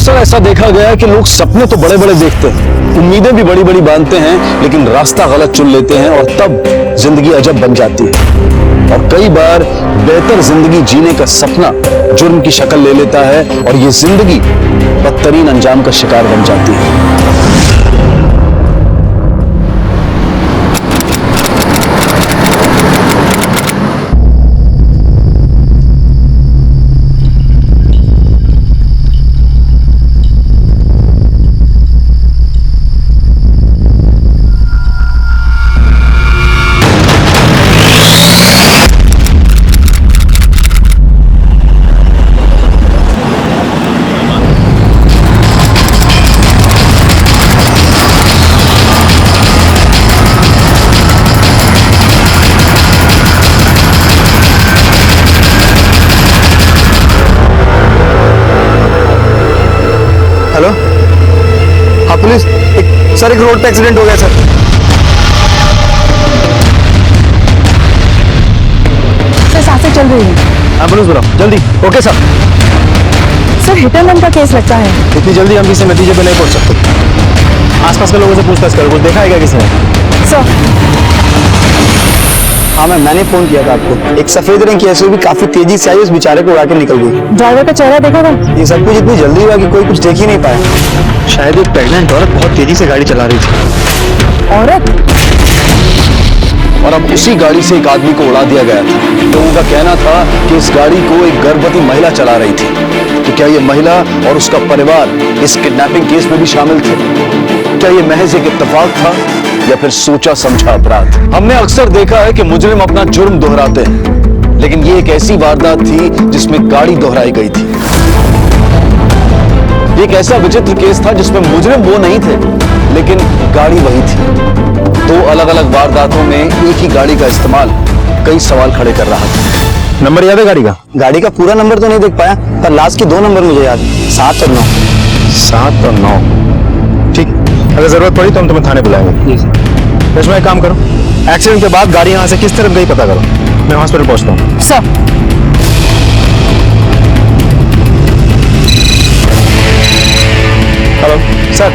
अक्सर ऐसा देखा गया है कि लोग सपने तो बड़े बड़े देखते हैं, उम्मीदें भी बड़ी बड़ी बांधते हैं, लेकिन रास्ता गलत चुन लेते हैं और तब जिंदगी अजब बन जाती है। और कई बार बेहतर जिंदगी जीने का सपना जुर्म की शक्ल ले लेता है और ये जिंदगी बदतरीन अंजाम का शिकार बन जाती है। हेलो, हाँ पुलिस। सर एक रोड पे एक्सीडेंट हो गया सर। सर सांसें चल रही है। एम्बुलेंस बुलाओ जल्दी। Okay sir. Sir hit and run का केस लगता है। इतनी जल्दी हम किसी नतीजे पे नहीं पहुंच सकते। आसपास के लोगों से पूछताछ करो, कुछ देखा है क्या किसी ने? सर हाँ मैम, मैंने फोन किया था आपको। एक सफेद रंग की एसयूवी काफी तेजी से आई, उस बेचारे को उड़ा के निकल गई। ड्राइवर का चेहरा देखा था? ये सब कुछ इतनी जल्दी हुआ कि कोई कुछ देख ही नहीं पाया। शायद एक प्रेग्नेंट औरत बहुत तेजी से गाड़ी चला रही थी। औरत? और अब उसी गाड़ी से एक आदमी को उड़ा दिया गया था। लोगों का कहना था कि इस गाड़ी को एक गर्भवती महिला चला रही थी। तो क्या ये महिला और उसका परिवार इस किडनैपिंग केस में भी शामिल थे? क्या ये महज एक इत्तेफाक था या फिर सोचा समझा अपराध? हमने अक्सर देखा है कि मुजरिम अपना जुर्म दोहराते हैं, लेकिन ये एक ऐसी वारदात थी जिसमें गाड़ी दोहराई गई थी। एक ऐसा विचित्र केस था जिसमें मुजरिम वो नहीं थे, लेकिन गाड़ी वही थी। दो अलग अलग वारदातों में एक ही गाड़ी का इस्तेमाल कई सवाल खड़े कर रहा था। नंबर याद है गाड़ी का? गाड़ी का पूरा नंबर तो नहीं देख पाया, पर लास्ट के 2 नंबर मुझे याद है, 7 और 9। 7 और 9। ठीक, अगर जरूरत पड़ी तो हम तुम्हें थाने बुलाएंगे। इसमें एक काम करो, एक्सीडेंट के बाद गाड़ी यहाँ से किस तरफ गई पता करो, मैं हॉस्पिटल पहुँचता हूँ। Sir hello sir,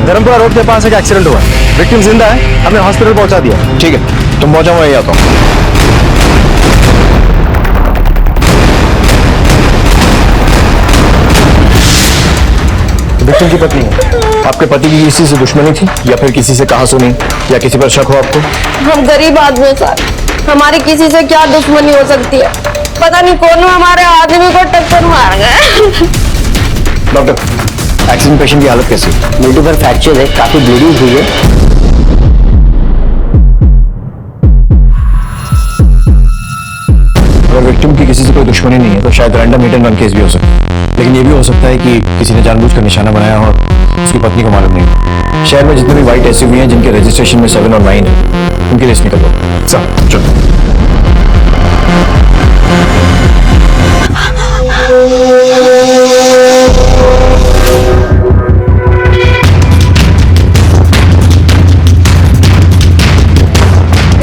Dharmpura road के पास एक एक्सीडेंट हुआ है। विक्टिम जिंदा है, हमने हॉस्पिटल पहुंचा दिया। ठीक है, तुम पहुंचा, मैं यही आता हूँ। विक्टिम की पत्नी है। आपके पति की किसी से दुश्मनी थी या फिर किसी से कहा सुनी या किसी पर शक हो आपको? हम गरीब आदमी हैं सर, हमारी किसी से क्या दुश्मनी हो सकती है? पता नहीं कौन हमारे आदमी को टक्कर मार गए। डॉक्टर, एक्सीडेंट पेशेंट की हालत कैसी है? मल्टीपल फ्रैक्चर है, काफी ब्लीडिंग हुई है। अगर विक्टिम की किसी से कोई दुश्मनी नहीं है तो शायद random hit and run case भी हो सकता है, लेकिन ये भी हो सकता है कि किसी ने जानबूझकर निशाना बनाया हो, उसकी पत्नी को मालूम नहीं। शहर में जितने भी व्हाइट एसयूवी हैं जिनके रजिस्ट्रेशन में 7 और 9 है, उनकी लिस्ट निकल लो। सर चलो।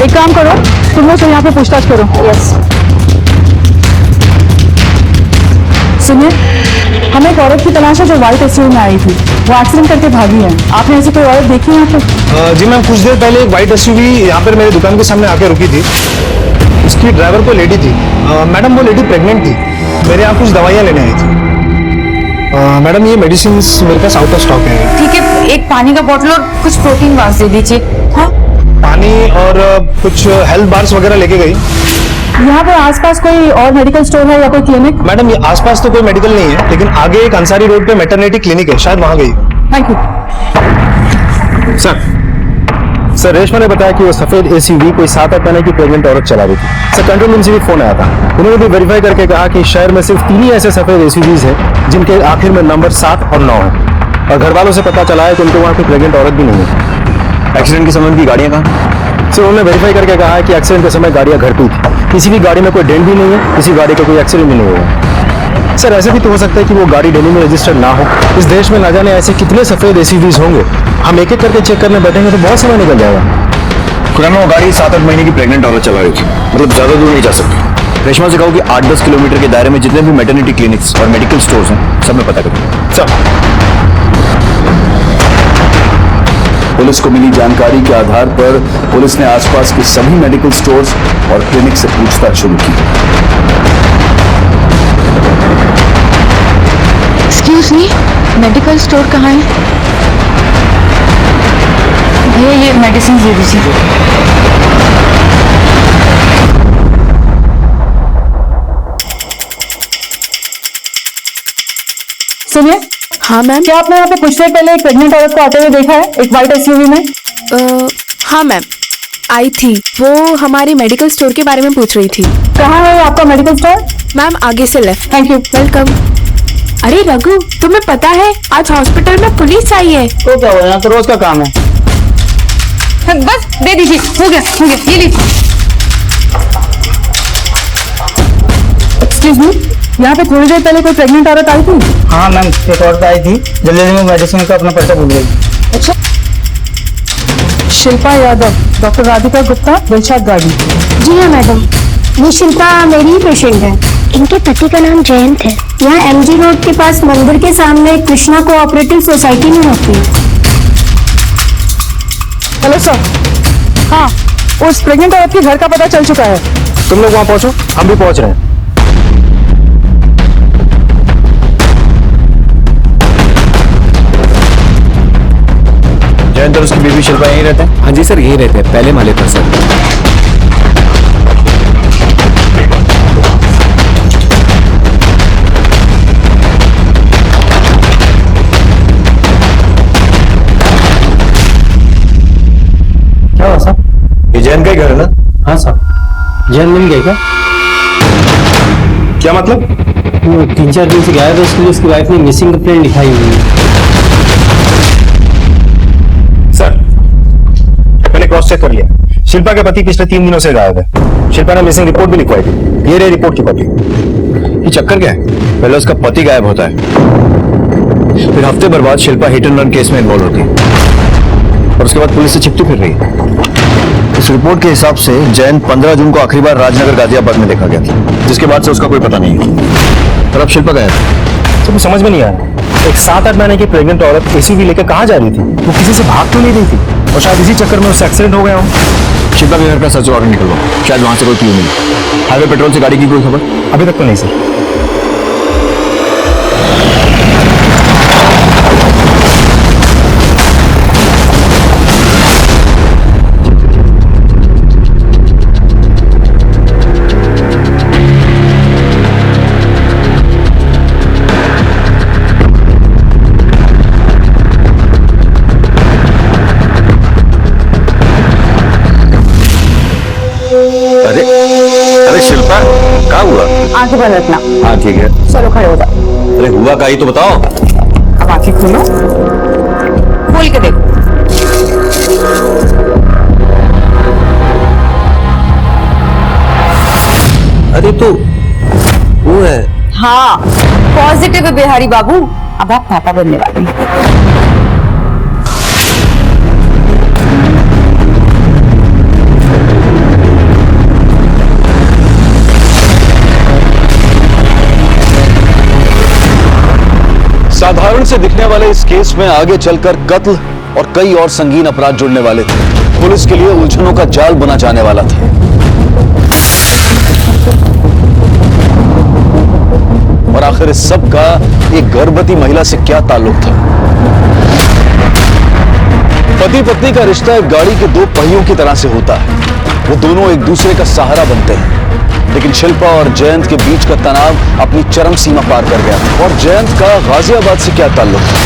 एक काम करो, तुम लोग यहाँ पे पूछताछ करो। यस। सुनिए, हमें एक औरत की तलाश है जो व्हाइट एसयूवी में आई थी। वो एक्सीडेंट करके भागी है। आपने ऐसी कोई औरत देखी है यहाँ पे? जी मैम, कुछ देर पहले एक व्हाइट एसयूवी यहाँ पर मेरे दुकान के सामने आके रुकी थी। उसकी ड्राइवर को लेडी थी। मैडम वो लेडी प्रेग्नेंट थी, मेरे यहाँ कुछ दवाइयाँ लेने आई थी। मैडम ये मेडिसिन मेरे पास आउट ऑफ स्टॉक है। ठीक है, एक पानी का बोतल और कुछ प्रोटीन बार्स दे दीजिए। हाँ, पानी और कुछ हेल्थ बार्स वगैरह लेके गई। यहाँ पे आसपास कोई और मेडिकल स्टोर है या कोई क्लिनिक? मैडम ये आसपास तो कोई मेडिकल नहीं है, लेकिन आगे एक अंसारी रोड पे मैटरनिटी क्लिनिक है, शायद वहाँ गई। Thank you. सर रेशमा ने बताया कि वो सफेद एसयूवी कोई 7-8 महीने की प्रेग्नेंट औरत चला रही थी। सर कंट्रोल रूम से भी फोन आया था, उन्होंने भी वेरीफाई करके कहा कि शहर में सिर्फ 3 ही ऐसे सफेद एसयूवीज हैं जिनके आखिर में नंबर 7 और 9 है, और घर वालों से पता चला है कि उनको वहाँ कोई प्रेग्नेंट औरत भी नहीं है। एक्सीडेंट के समय की गाड़ियाँ कहाँ? सर उन्होंने वेरीफाई करके कहा है कि एक्सीडेंट के समय गाड़ियाँ घर पे थी, किसी भी गाड़ी में कोई डेंट भी नहीं है, किसी गाड़ी का कोई एक्सीडेंट भी नहीं हुआ। सर ऐसे भी तो हो सकता है कि वो गाड़ी दिल्ली में रजिस्टर्ड ना हो। इस देश में ना जाने ऐसे कितने सफेद एसयूवीज होंगे, हम एक एक करके चेक करने बैठेंगे तो बहुत समय निकल जाएगा। खुराना वो गाड़ी 7-8 महीने की प्रेग्नेंट औरत चला रही थी, मतलब ज्यादा दूर नहीं जा सकती। रेशमा से कहो कि 8-10 किलोमीटर के दायरे में जितने भी मैटरनिटी क्लिनिक्स और मेडिकल स्टोर्स हैं सब में पता करो। सर, पुलिस को मिली जानकारी के आधार पर पुलिस ने आसपास के सभी मेडिकल स्टोर्स और क्लिनिक से पूछताछ शुरू की। एक्सक्यूज मी, मेडिकल स्टोर कहाँ है? ये मेडिसिन दे दीजिए। सुनिए। हाँ मैम। क्या आपने यहाँ पे कुछ देर पहले एक प्रेग्नेंट औरत को आते हुए देखा है, एक व्हाइट एसयूवी में? हाँ मैम, आई थी। वो हमारे मेडिकल स्टोर के बारे में पूछ रही थी। कहाँ है आपका मेडिकल स्टोर? मैम आगे से लेफ्ट। Thank you. वेलकम। अरे रघु, तुम्हें पता है आज हॉस्पिटल में पुलिस आई है। तो क्या हुआ, यहाँ तो रोज का काम है। बस दे दीजिए, हो गया ये लीजिए। एक्सक्यूज मी, यहाँ पे थोड़ी देर पहले कोई प्रेग्नेंट औरत आई थी? हाँ मैम, एक औरत आई थी, जल्दी में मेडिसिन का अपना पर्चा भूल गई। अच्छा। शिल्पा यादव, डॉक्टर राधिका गुप्ता, दिलशाद गाड़ी। जी हाँ मैडम, ये शिल्पा मेरी ही पेशेंट है। इनके पति का नाम जयंत है। यहाँ एमजी रोड के पास मंदिर के सामने कृष्णा कोऑपरेटिव सोसाइटी में होती है। Hello sir. हाँ, उस प्रेग्नेंट औरत के घर का पता चल चुका है। तुम लोग वहां पहुंचो, हम भी पहुंच रहे हैं। जयंत और उसकी बीवी शिल्पा यहीं रहते हैं? हाँ जी सर, यही रहते हैं, पहले माले पर सर। क्या हुआ साहब? ये जयंत का ही घर है ना? हाँ साहब, जैन मिल गया क्या? क्या मतलब? वो 3-4 दिन से गायब है, उसके लिए उसकी वाइफ ने मिसिंग कंप्लेंट लिखाई हुई है। सर, मैंने क्रॉस चेक कर लिया। शिल्पा के पति पिछले 3 दिनों से गायब है। शिल्पा ने मिसिंग रिपोर्ट भी लिखवाई थी। ये रही रिपोर्ट की कॉपी। ये चक्कर क्या है? पहले उसका पति गायब होता है, फिर हफ्ते भर बाद Shilpa hit and run case में इन्वॉल्व होती है और उसके बाद पुलिस से छिपती फिर रही है। इस रिपोर्ट के हिसाब से जयंत 15 जून को आखिरी बार राजनगर गाजियाबाद में देखा गया था, जिसके बाद से उसका कोई पता नहीं है। और अब शिल्पा गायब है। तो समझ में नहीं आ रहा, एक 7-8 महीने की प्रेग्नेंट औरत एसयूवी लेकर कहाँ जा रही थी? वो किसी से भाग तो नहीं रही थी, और शायद इसी चक्कर में उससे एक्सीडेंट हो गया हो। शिल्पा के घर का सर्च वारंट निकलवाओ, शायद वहां से कोई क्लू मिले। हाईवे पेट्रोल से गाड़ी की कोई खबर? अभी तक तो नहीं सर। अरे शिल्पा, क्या हुआ? आंखें बंद रखना। हाँ ठीक है। चलो खड़े हो जाओ। अरे हुआ का ही तो बताओ। अब आंखें खोलो, खोल के देखो। अरे तो वो है। हाँ, पॉजिटिव है बिहारी बाबू। अब आप पापा बनने वाले हैं। साधारण से दिखने वाले इस केस में आगे चलकर कत्ल और कई और संगीन अपराध जुड़ने वाले थे। पुलिस के लिए उलझनों का जाल बुना जाने वाला था। और आखिर इस सब का एक गर्भवती महिला से क्या ताल्लुक था? पति पत्नी का रिश्ता एक गाड़ी के 2 पहियों की तरह से होता है। वो दोनों एक दूसरे का सहारा बनते हैं, लेकिन शिल्पा और जयंत के बीच का तनाव अपनी चरम सीमा पार कर गया था। और जयंत का गाजियाबाद से क्या ताल्लुक था?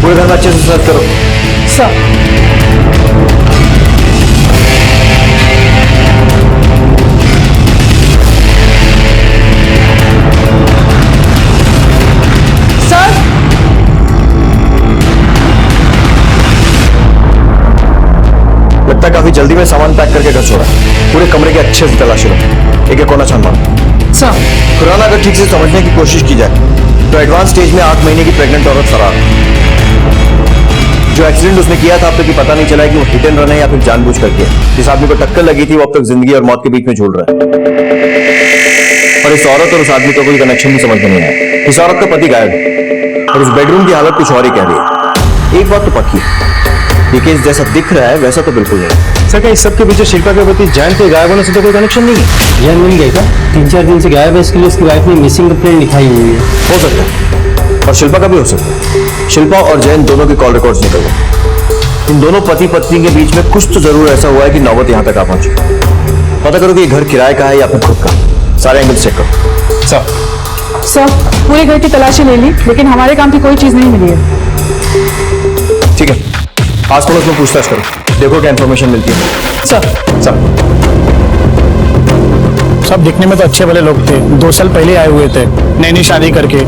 पूरे घर में अच्छे से सर्च करो। सर, लगता है काफी जल्दी में सामान पैक करके घर छोड़ा। पूरे कमरे के अच्छे से तलाशी लो, एक एक कोना छान मारो। सर खुराना अगर ठीक से समझने की कोशिश की जाए तो एडवांस स्टेज में 8 महीने की प्रेग्नेंट औरत फरार। जो एक्सीडेंट उसने किया था अब तक ये पता नहीं चला है कि वो हिट एंड रन है या फिर जानबूझ करके है। जिस आदमी को टक्कर लगी थी वो अब तक जिंदगी और मौत के बीच में झूल रहा है, और इस औरत और उस आदमी का कोई कनेक्शन भी समझ में नहीं आया। इस औरत का पति गायब है और उस बेडरूम की हालत कुछ और ही कह रही है। एक बात तो पक्की है, ये केस जैसा दिख रहा है वैसा तो बिल्कुल नहीं। सर क्या इस सब के पीछे शिल्पा के पति जयंत के गायब होने से तो कोई कनेक्शन नहीं है? जयंत मिल गया क्या? 3-4 दिन से गायब है, इसके लिए उसकी वाइफ ने मिसिंग कंप्लेंट लिखाई हुई है। हो सकता है, और शिल्पा का भी हो सकता है। शिल्पा और जयंत दोनों की कॉल रिकॉर्ड्स निकल गए। इन दोनों पति पत्नी के बीच में कुछ तो जरूर ऐसा हुआ है कि नौबत यहां तक आ पहुंची। पता करो कि ये घर किराए का है या फिर खुद का। सारे एंगल चेक करो। सर पूरे घर की तलाशी ले ली लेकिन हमारे काम की कोई चीज नहीं मिली है। ठीक है, आस पड़ोस में पूछताछ करो, देखो क्या इन्फॉर्मेशन मिलती है। सर सब दिखने में तो अच्छे भले लोग थे, 2 साल पहले आए हुए थे नैनी शादी करके।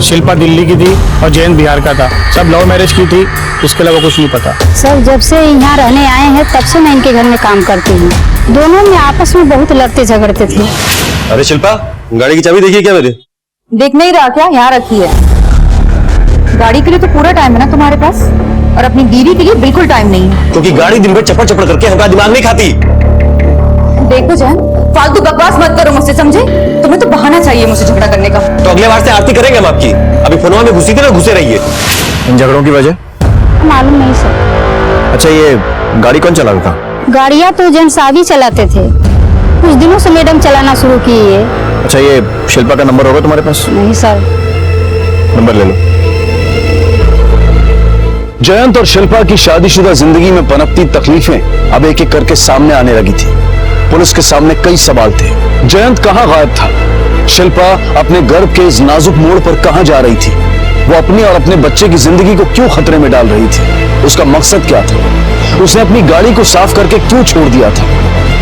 शिल्पा दिल्ली की थी और जयंत बिहार का था। सब लव मैरिज की थी, उसके अलावा कुछ नहीं पता। सर जब से यहाँ रहने आए हैं तब से मैं इनके घर में काम करती हूँ। दोनों में आपस में बहुत लड़ते झगड़ते थे। अरे शिल्पा, गाड़ी की चाबी देखिए क्या मेरे? देख नहीं रहा क्या? यहाँ रखी है। गाड़ी के लिए तो पूरा टाइम है ना तुम्हारे पास, और अपनी बीवी के लिए बिल्कुल टाइम नहीं है। क्योंकि गाड़ी दिन भर चपड़ चपड़ करके हमारा दिमाग नहीं खाती। देखो जैन, फालतू बकवास मत करो मुझसे, समझे? तुम्हें तो बहाना चाहिए मुझसे झगड़ा करने का। तो अगले बार से आरती करेंगे हम आपकी। अभी फोनवा में घुसी थे ना, घुसे रहिए। इन झगड़ों की वजह मालूम नहीं सर। अच्छा, ये गाड़ी कौन चला रहा था? गाड़ियाँ तो जैन साहब ही चलाते थे, कुछ दिनों से मैडम चलाना शुरू की है। अच्छा, ये शिल्पा का नंबर होगा तुम्हारे पास? नहीं सर। नंबर ले लो। जयंत और शिल्पा की शादीशुदा जिंदगी में पनपती तकलीफें अब एक एक करके सामने आने लगी थी। पुलिस के सामने कई सवाल थे। जयंत कहां गायब था? शिल्पा अपने गर्भ के इस नाजुक मोड़ पर कहां जा रही थी? वो अपनी और अपने बच्चे की जिंदगी को क्यों खतरे में डाल रही थी? उसका मकसद क्या था? उसने अपनी गाड़ी को साफ करके क्यों छोड़ दिया था?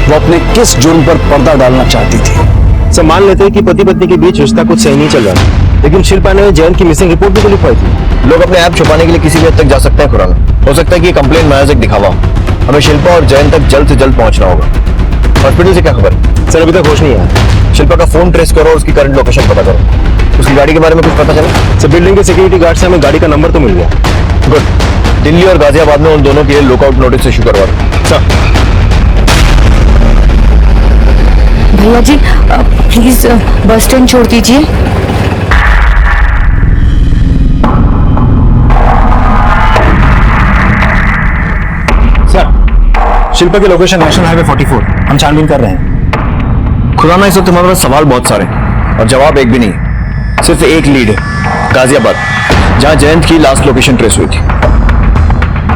वो अपने किस जुर्म पर पर्दा डालना चाहती थी? सब मान लेते हैं कि पति पत्नी के बीच रिश्ता कुछ सही नहीं चल रहा था, लेकिन शिल्पा ने जयंत की मिसिंग रिपोर्ट भी तो लिखवाई थी। लोग अपने ऐप छुपाने के लिए किसी भी हद तक जा सकते हैं खुराना। हो सकता है कि ये कंप्लेंट महज एक दिखावा हो। हमें शिल्पा और जयंत तक जल्द से जल्द पहुंचना होगा। हॉस्पिटल से क्या खबर? सर अभी तक होश नहीं आया। शिल्पा का फोन ट्रेस करो और उसकी करंट लोकेशन पता करो। उसकी गाड़ी के बारे में कुछ पता चला? सर बिल्डिंग के सिक्योरिटी गार्ड से हमें गाड़ी का नंबर तो मिल गया। गुड। दिल्ली और गाजियाबाद में उन दोनों के लिए लुकआउट नोटिस इशू करवा दो। सर भैया जी प्लीज बस स्टैंड छोड़ दीजिए। सर, शिल्पा की लोकेशन नेशनल हाईवे 44, हम छानबीन कर रहे हैं। खुराना, इस वक्त तुम्हारे पास सवाल बहुत सारे और जवाब एक भी नहीं। सिर्फ एक लीड है, गाजियाबाद, जहां जयंत की लास्ट लोकेशन ट्रेस हुई थी।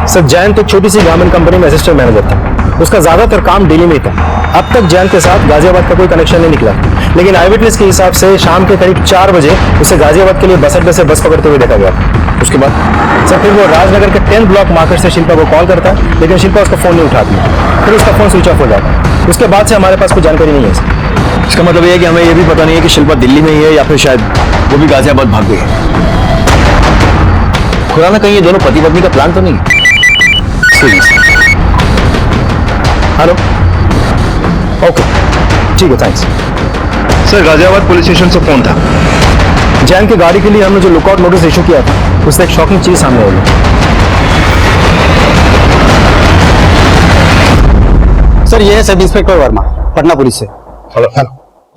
सर जयंत एक छोटी सी गारमेंट कंपनी में असिस्टेंट मैनेजर था। उसका ज्यादातर काम दिल्ली में ही था। अब तक जयंत के साथ गाजियाबाद का कोई कनेक्शन नहीं निकला, लेकिन आई विटनेस के हिसाब से शाम के करीब 4 बजे उसे गाजियाबाद के लिए बस अड्डे से बस पकड़ते हुए देखा गया। उसके बाद सर फिर वो राजनगर के 10th ब्लॉक मार्केट से शिल्पा को कॉल करता है, लेकिन शिल्पा उसका फोन नहीं उठाती। फिर उसका फोन स्विच ऑफ हो जाता है। उसके बाद से हमारे पास कोई जानकारी नहीं है सर। इसका मतलब यह है कि हमें यह भी पता नहीं है कि शिल्पा दिल्ली में ही है या फिर शायद वो भी गाजियाबाद भाग गई है। खुराना, कहीं ये दोनों पति पत्नी का प्लान तो नहीं? हेलो, ओके ठीक है, thanks. Sir Ghaziabad police station से फोन था। जैन की गाड़ी के लिए हमने जो लुकआउट नोटिस इशू किया था उससे एक शॉकिंग चीज सामने आई है। सर ये है sub inspector Verma, Patna police से। हेलो।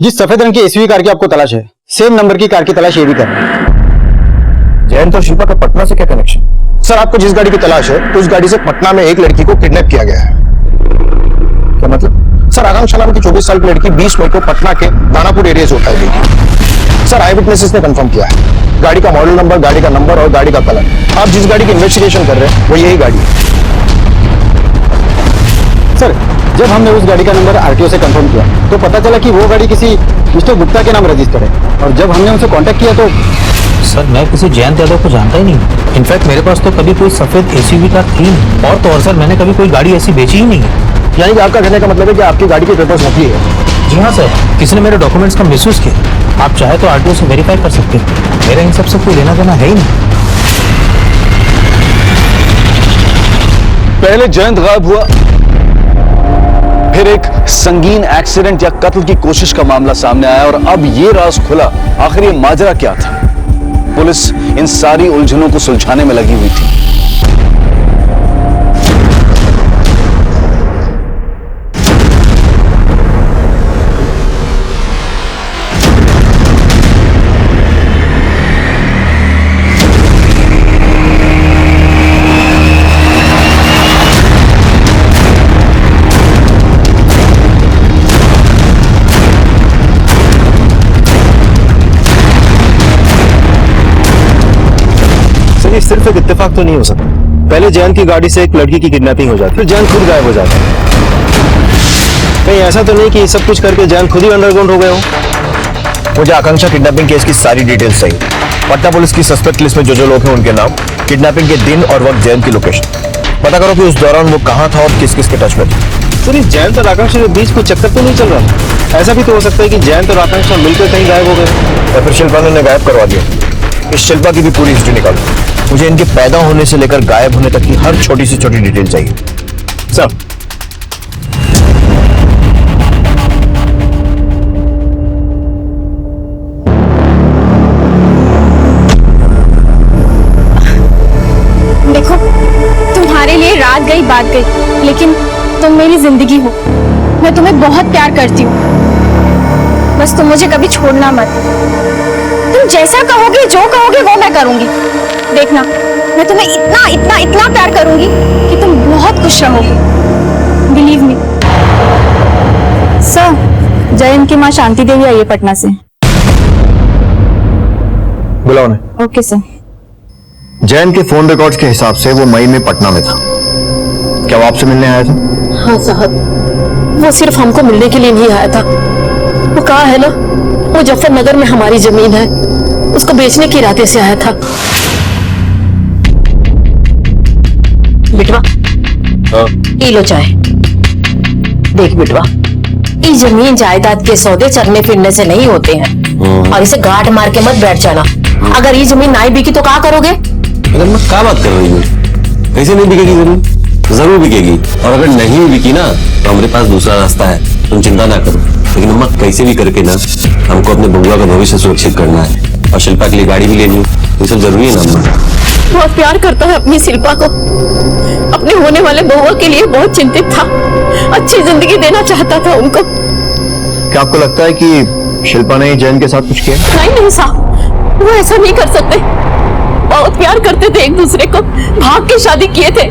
जिस सफेद रंग की एसयूवी कार की आपको तलाश है, सेम नंबर की कार की तलाश ये भी कर रहे हैं। जयंत और शिल्पा का पटना से क्या कनेक्शन? सर आपको जिस गाड़ी की तलाश है उस गाड़ी से पटना में एक लड़की को किडनैप किया गया है। क्या मतलब? सर आकांक्षा नाम की 24 साल की लड़की 20 मई को पटना के दानापुर एरिया से उठाई गई थी। सर आई विटनेसेस ने कंफर्म किया है। गाड़ी का मॉडल नंबर, गाड़ी का नंबर और गाड़ी का कलर, आप जिस गाड़ी की इन्वेस्टिगेशन कर रहे हैं वो यही गाड़ी है। सर जब हमने उस गाड़ी का नंबर आरटीओ से कंफर्म किया तो पता चला कि वो गाड़ी किसी मिस्टर गुप्ता के नाम रजिस्टर है, और जब हमने उनसे कांटेक्ट किया तो सर मैं किसी जयंत यादव को जानता ही नहीं। इनफैक्ट मेरे पास तो कभी कोई सफेद एसयूवी कार थी नहीं। और तो और सर मैंने कभी कोई गाड़ी ऐसी बेची ही नहीं है। यानी कि आपका कहने का मतलब है कि आपकी गाड़ी के पेपर्स नकली है? जी हाँ सर, किसी ने मेरे डॉक्यूमेंट्स का मिसयूज किया। आप चाहे तो आरटीओ से वेरीफाई कर सकते हैं। मेरा इन सबसे कोई लेना देना है ही नहीं। पहले जयंत गायब हुआ, फिर एक संगीन एक्सीडेंट या कत्ल की कोशिश का मामला सामने आया और अब ये राज खुला, आखिर ये माजरा क्या था। पुलिस इन सारी उलझनों को सुलझाने में लगी हुई थी। ये सिर्फ एक इत्तेफाक तो नहीं हो सकता। पहले जैन की गाड़ी से एक लड़की की किडनैपिंग हो जाती, फिर जैन खुद गायब हो जाता। कहीं ऐसा तो नहीं कि सब कुछ करके जैन खुद ही अंडरग्राउंड हो गए हो? मुझे आकांक्षा किडनैपिंग केस की सारी डिटेल्स चाहिए। पटना पुलिस की सस्पेक्ट लिस्ट में जो लोग हैं उनके नाम, किडनैपिंग के दिन और वक्त, जैन की लोकेशन। पता करो कि उस दौरान वो कहाँ था और किस किस के टच में था। सर, इस जैन और आकांक्षा के बीच कोई चक्कर तो नहीं चल रहा? ऐसा भी तो हो सकता है कि जैन और आकांक्षा मिलकर कहीं गायब हो गए, या फिर शिल्पा ने गायब करवा दिया। इस शिल्पा की भी पूरी हिस्ट्री निकालो। मुझे इनके पैदा होने से लेकर गायब होने तक की हर छोटी से छोटी डिटेल चाहिए। सर। देखो, तुम्हारे लिए रात गई बात गई, लेकिन तुम मेरी जिंदगी हो। मैं तुम्हें बहुत प्यार करती हूँ, बस तुम मुझे कभी छोड़ना मत। तुम जैसा कहोगे, जो कहोगे वो मैं करूंगी। देखना, मैं तुम्हें इतना इतना इतना प्यार करूंगी कि तुम बहुत खुश रहोगे। Believe me. सर, जयंत की माँ शांति देवी आई है पटना से। बुलाओ उन्हें। Okay sir. जैन के फोन रिकॉर्ड्स के हिसाब से वो मई में पटना में था। क्या वो आपसे मिलने आया था? हाँ साहब, वो सिर्फ हमको मिलने के लिए नहीं आया था। वो कहा है ना, मुजफ्फरनगर में हमारी जमीन है, उसको बेचने के इरादे से आया था। बिटवा, पी लो चाय। देख बिटवा, ये जमीन जायदाद के सौदे चलने फिरने से नहीं होते हैं, और इसे गांठ मार के मत बैठ जाना। अगर ये जमीन नहीं बिकी तो क्या करोगे? अगर मैं क्या बात कर रही हूँ, कैसे नहीं बिकेगी जमीन? जरूर बिकेगी, और अगर नहीं बिकी ना तो हमारे पास दूसरा रास्ता है, तुम चिंता ना करो। लेकिन अम्मा, कैसे भी करके ना हमको अपने बउआ का भविष्य सुरक्षित करना है, और शिल्पा के लिए गाड़ी भी लेनी है। ये सब जरूरी है ना अम्मा? बहुत प्यार करता है अपनी शिल्पा को, अपने होने वाले बउआ के लिए बहुत चिंतित था, अच्छी जिंदगी देना चाहता था उनको। क्या आपको लगता है कि शिल्पा ने जैन के साथ कुछ किया? नहीं साहब, वो ऐसा नहीं कर सकते। बहुत प्यार करते थे एक दूसरे को, भाग के शादी किए थे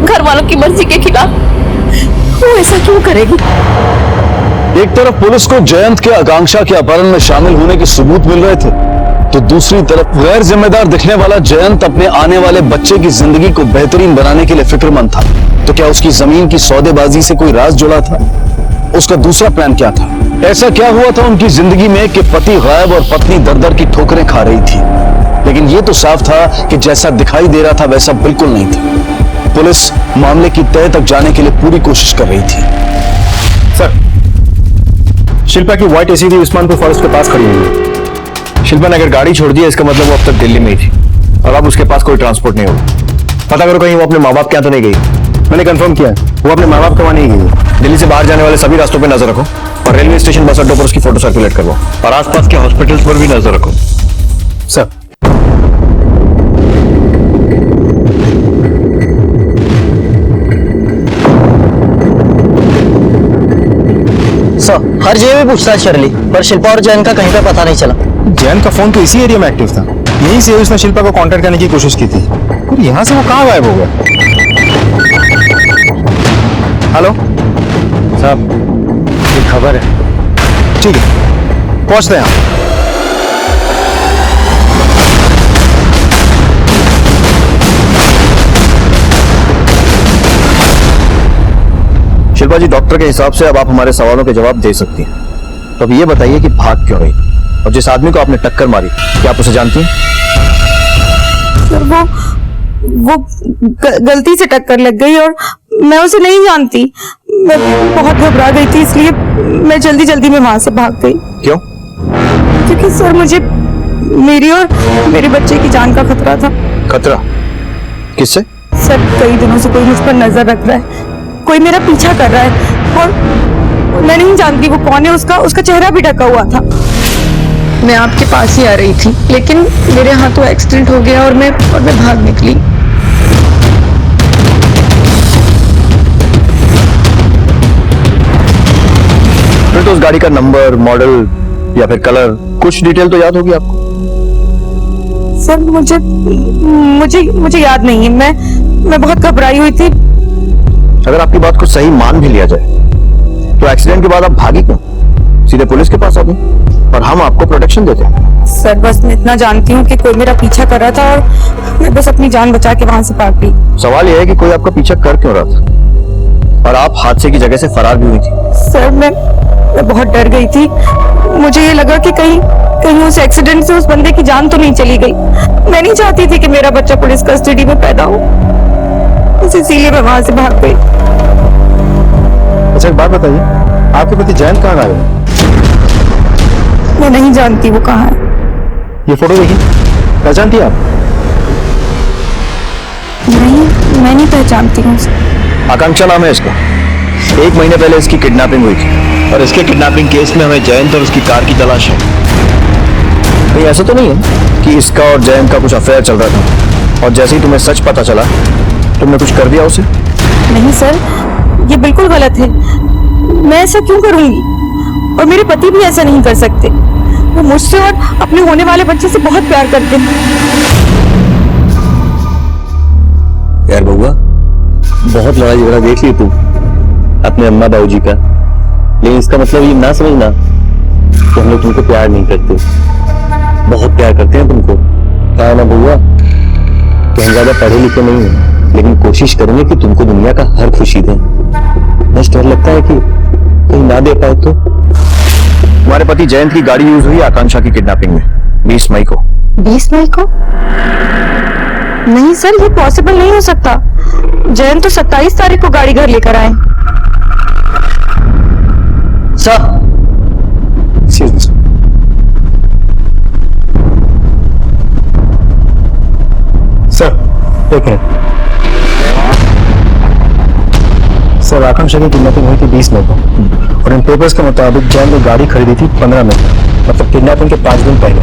घर वालों की मर्जी के खिलाफ। वो ऐसा क्यों करेगी? एक तरफ पुलिस को जयंत के आकांक्षा के अपहरण में शामिल होने के सबूत मिल रहे थे, तो दूसरी तरफ गैर जिम्मेदार दिखने वाला जयंत अपने आने वाले बच्चे की जिंदगी को बेहतरीन बनाने के लिए फिक्रमंद था। तो क्या उसकी जमीन की सौदेबाजी से कोई राज जुड़ा था? उसका दूसरा प्लान क्या था? ऐसा क्या हुआ था उनकी जिंदगी में कि पति गायब और पत्नी दर-दर की ठोकरें खा रही थी? लेकिन यह तो साफ था कि जैसा दिखाई दे रहा था वैसा बिल्कुल नहीं था। पुलिस मामले की तह तक जाने के लिए पूरी कोशिश कर रही थी। सर, शिल्पा की व्हाइट एसयूवी उस्मानपुर फॉरेस्ट के पास खड़ी हुई है। शिल्पा ने अगर गाड़ी छोड़ दी, इसका मतलब वो अब तक दिल्ली में ही थी, और अब उसके पास कोई ट्रांसपोर्ट नहीं होगा। पता करो कहीं वो अपने माँ बाप के यहाँ तो नहीं गई। मैंने कंफर्म किया, वो अपने माँ बाप के वहां नहीं गई। दिल्ली से बाहर जाने वाले सभी रास्तों पर नजर रखो, और रेलवे स्टेशन, बस अड्डों पर उसकी फोटो सर्कुलेट करवाओ, और आसपास के हॉस्पिटल्स पर भी नजर रखो। सर। सर, हर जगह भी पूछताछ कर ली, पर शिल्पा और जैन का कहीं पे पता नहीं चला। जैन का फोन तो इसी एरिया में एक्टिव था, यहीं से उसने शिल्पा को कांटेक्ट करने की कोशिश की थी, और यहाँ से वो कहाँ गायब हो गया? हेलो साहब, ये खबर है। ठीक है, पहुंचते हैं आप। शिल्पा जी, डॉक्टर के हिसाब से अब आप हमारे सवालों के जवाब दे सकती हैं। तो अब ये बताइए कि भाग क्यों रही, और जिस आदमी को आपने टक्कर मारी, क्या आप उसे जानती हैं? सर, वो गलती से टक्कर लग गई और मैं उसे नहीं जानती। मैं बहुत घबरा गई थी, इसलिए मैं जल्दी जल्दी में वहां से भाग गई। क्यों? क्योंकि सर, मुझे मेरी और मेरे बच्चे की जान का खतरा था। खतरा? किससे? सर, कई दिनों से कोई मुझ पर नजर रख रहा है, कोई मेरा पीछा कर रहा है, और मैं नहीं जानती वो कौन है, उसका चेहरा भी ढका हुआ था। मैं आपके पास ही आ रही थी, लेकिन मेरे हाथों एक्सीडेंट हो गया और मैं भाग निकली। फिर तो उस गाड़ी का नंबर, मॉडल या फिर कलर, कुछ डिटेल तो याद होगी आपको? सर मुझे याद नहीं है। मैं बहुत घबराई हुई थी। अगर आपकी बात को सही मान भी लिया जाए तो एक्सीडेंट के बाद आप भागी क्यों? सीधे पुलिस के पास आ गई और हम आपको प्रोटेक्शन देते हैं। सर बस मैं इतना जानती हूँ कि कोई मेरा पीछा कर रहा था और मैं बस अपनी जान बचा के वहां से भाग गई। सवाल यह है कि कोई आपका पीछा कर क्यों रहा था और आप हादसे की जगह से फरार भी हुई थी? सर मैं बहुत डर गई थी। मुझे ये लगा कि कहीं उस एक्सीडेंट से उस बंदे की जान तो नहीं चली गई। मैं नहीं चाहती थी कि मेरा बच्चा पुलिस कस्टडी में पैदा हो, इसीलिए मैं वहां से भाग गई। अच्छा एक बात बताइए, आपके पति जयंत कहाँ गए? मैं नहीं जानती वो कहाँ है। ये फोटो देखिए, पहचानती आप? नहीं, मैं नहीं पहचानती हूँ। आकांक्षा नाम है इसका। 1 महीने पहले इसकी किडनैपिंग हुई थी और इसके किडनैपिंग केस में हमें जयंत और उसकी कार की तलाश है। कहीं ऐसा तो नहीं है कि इसका और जयंत का कुछ अफेयर चल रहा था और जैसे ही तुम्हें सच पता चला तुमने कुछ कर दिया उसे? नहीं सर, ये बिल्कुल गलत है। मैं ऐसा क्यों करूंगी? और मेरे पति भी ऐसा नहीं कर सकते। वो मुझसे और अपने होने वाले बच्चे से बहुत प्यार करते हैं। यार बउआ, बहुत लड़ाई झगड़ा देख ली तू अपने अम्मा बाबूजी का, लेकिन इसका मतलब ये ना समझना कि हम लोग तुमको प्यार नहीं करते। बहुत प्यार करते हैं तुमको। क्या है ना बउआ कि हम ज्यादा पढ़े लिखे नहीं हैं, लेकिन कोशिश करेंगे कि तुमको दुनिया का हर खुशी दें। बस डर लगता है कि कहीं ना दे पाए तो। तुम्हारे पति जयंत की गाड़ी यूज हुई आकांक्षा की किडनैपिंग में 20 मई को। 20 मई को? नहीं सर, ये पॉसिबल नहीं हो सकता। जयंत तो 27 तारीख को गाड़ी घर लेकर आए। सर एक मिनट। सर आकांक्षा की किडनैपिंग हुई थी 20 मई को और इन पेपर्स के मुताबिक जैन ने गाड़ी खरीदी थी 15 मई को, मतलब किडनैपिंग के 5 दिन पहले।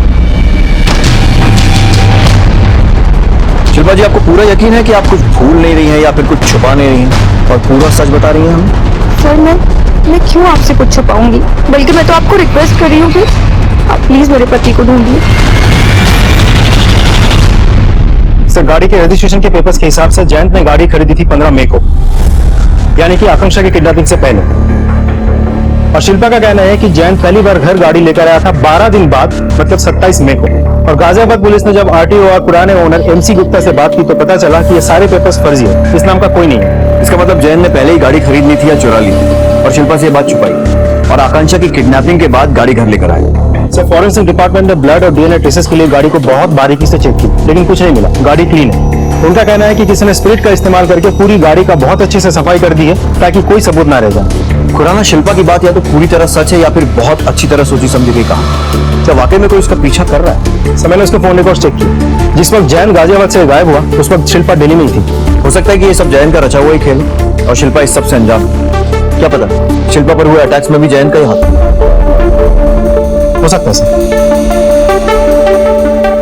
शिल्पा जी, आपको पूरा यकीन है कि आप कुछ भूल नहीं रही हैं या फिर कुछ छुपा नहीं रही हैं और पूरा सच बता रही हैं हमें? सर मैं क्यों आपसे कुछ छुपाऊंगी, बल्कि मैं तो आपको रिक्वेस्ट कर रही हूँ कि आप प्लीज मेरे पति को ढूंढिए। सर गाड़ी के रजिस्ट्रेशन के पेपर्स के हिसाब से जयंत ने गाड़ी खरीदी थी 15 मई को, यानी कि आकांक्षा की किडनैपिंग से पहले। और शिल्पा का कहना है कि जयंत पहली बार घर गाड़ी लेकर आया था 12 दिन बाद, मतलब 27 मई को। और गाजियाबाद पुलिस ने जब आरटीओ और पुराने ओनर एमसी गुप्ता से बात की तो पता चला कि ये सारे पेपर्स फर्जी है, इस नाम का कोई नहीं है। इसका मतलब जयंत ने पहले ही गाड़ी खरीद ली थी या चुरा ली थी और शिल्पा से ये बात छुपाई और आकांक्षा की किडनैपिंग के बाद गाड़ी घर लेकर आए। सर फॉरेंसिक डिपार्टमेंट ने ब्लड और डीएनए टेस्ट के लिए गाड़ी को बहुत बारीकी से चेक की, लेकिन कुछ नहीं मिला। गाड़ी क्लीन है। उनका कहना है कि किसी ने स्पिरिट का इस्तेमाल करके पूरी गाड़ी का बहुत अच्छे से सफाई कर दी है ताकि कोई सबूत ना रह जाए। खुराना, शिल्पा की बात या तो पूरी तरह सच है या फिर बहुत अच्छी तरह सोची समझी गई कहा। क्या वाकई में कोई उसका पीछा कर रहा है? सर मैंने उसके फोन रिकॉर्ड चेक किए। जिस वक्त जैन गाजियाबाद से गायब हुआ उस वक्त शिल्पा दिल्ली में ही थी। हो सकता है कि ये सब जयंत का रचा हुआ ही खेल और शिल्पा इस सब से अनजान। क्या पता शिल्पा पर हुए अटैक्स में भी जयंत का ही हाथ हो सकता है सर।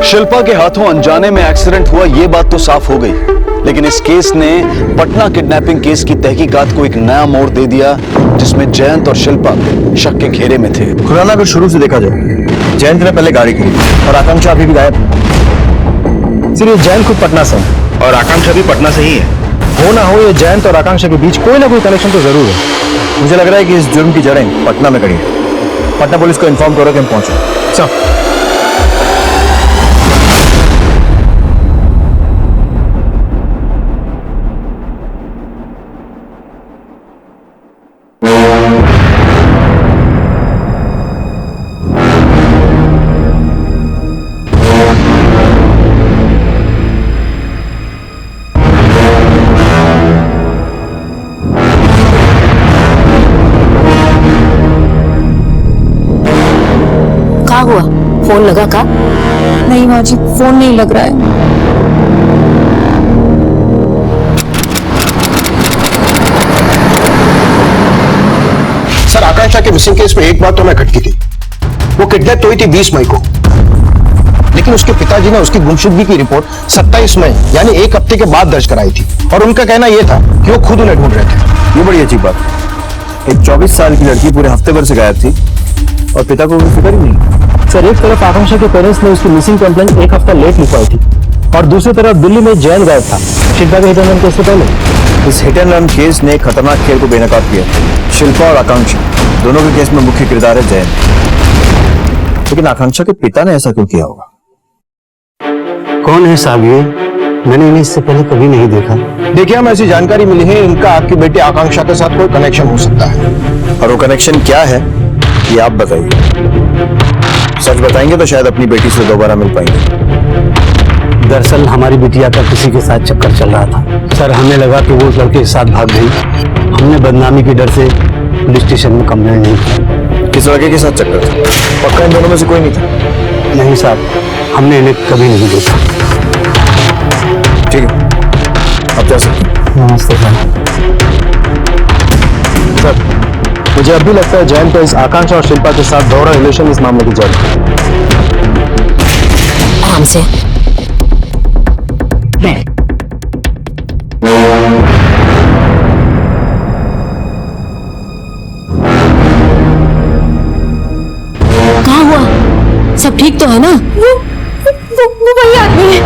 शिल्पा के हाथों अनजाने में एक्सीडेंट हुआ ये बात तो साफ हो गई, लेकिन इस केस ने पटना किडनैपिंग केस की तहकीकात को एक नया मोड़ दे दिया जिसमें जयंत और शिल्पा शक के घेरे में थे। खुराना, अगर शुरू से देखा जाए जयंत ने पहले गाड़ी की और आकांक्षा अभी भी गायब है। सिर्फ जयंत खुद पटना से और आकांक्षा भी पटना से ही है। हो ना हो ये जयंत और आकांक्षा के बीच कोई ना कोई कनेक्शन तो जरूर है। मुझे लग रहा है कि इस जुर्म की जड़ें पटना में कड़ी है। पटना पुलिस को इन्फॉर्म करो कि हम पहुंचे। सर हुआ? फोन लगा का? नहीं माँ जी, फोन नहीं लग रहा है। आकांक्षा के मिसिंग केस में एक बात तो मैं खटकी थी, वो किडनैप तो हुई थी 20 मई को, लेकिन उसके पिताजी ने उसकी गुमशुदगी की रिपोर्ट 27 मई यानी एक हफ्ते के बाद दर्ज कराई थी, और उनका कहना यह था कि वो खुद उन्हें ढूंढ रहे थे। ये बड़ी अजीब बात। एक 24 साल की लड़की पूरे हफ्ते भर से गायब थी और पिता को कोई फिक्र ही नहीं। सर, एक तरफ आकांक्षा के पेरेंट्स ने उसकी मिसिंग कंप्लेंट एक हफ्ता लेट लिखवाई थी और दूसरी तरफ दिल्ली में जैन गायब था शिल्पा के हिट एंड रन केस से पहले। इस हिट एंड रन केस ने एक खतरनाक खेल को बेनकाब किया। शिल्पा और आकांक्षा दोनों के केस में मुख्य किरदार है जैन, लेकिन आकांक्षा के पिता ने ऐसा क्यों किया होगा? कौन है साहब ये? मैंने इन्हें इससे पहले कभी नहीं देखा। देखिए, हमें ऐसी जानकारी मिली है इनका आपकी बेटी आकांक्षा के साथ कोई कनेक्शन हो सकता है। और वो कनेक्शन क्या है ये आप बताइए। सच बताएंगे तो शायद अपनी बेटी से दोबारा मिल पाएंगे। दरअसल हमारी बिटिया का किसी के साथ चक्कर चल रहा था सर। हमें लगा कि वो उस लड़के के साथ भाग गई। हमने बदनामी के डर से पुलिस स्टेशन में कंप्लेंट नहीं की। किस लड़के के साथ चक्कर था? पक्का इन दोनों में से कोई नहीं था? नहीं साहब, हमने इन्हें कभी नहीं देखा। ठीक है, आप जा सकते हैं। नमस्ते सर, मुझे अब भी लगता है जैन का इस आकांक्षा और शिल्पा के साथ दोहरा रिलेशन इस मामले की जड़ है। आराम से कहाँ हुआ? सब ठीक तो है ना? वो वही आदमी है,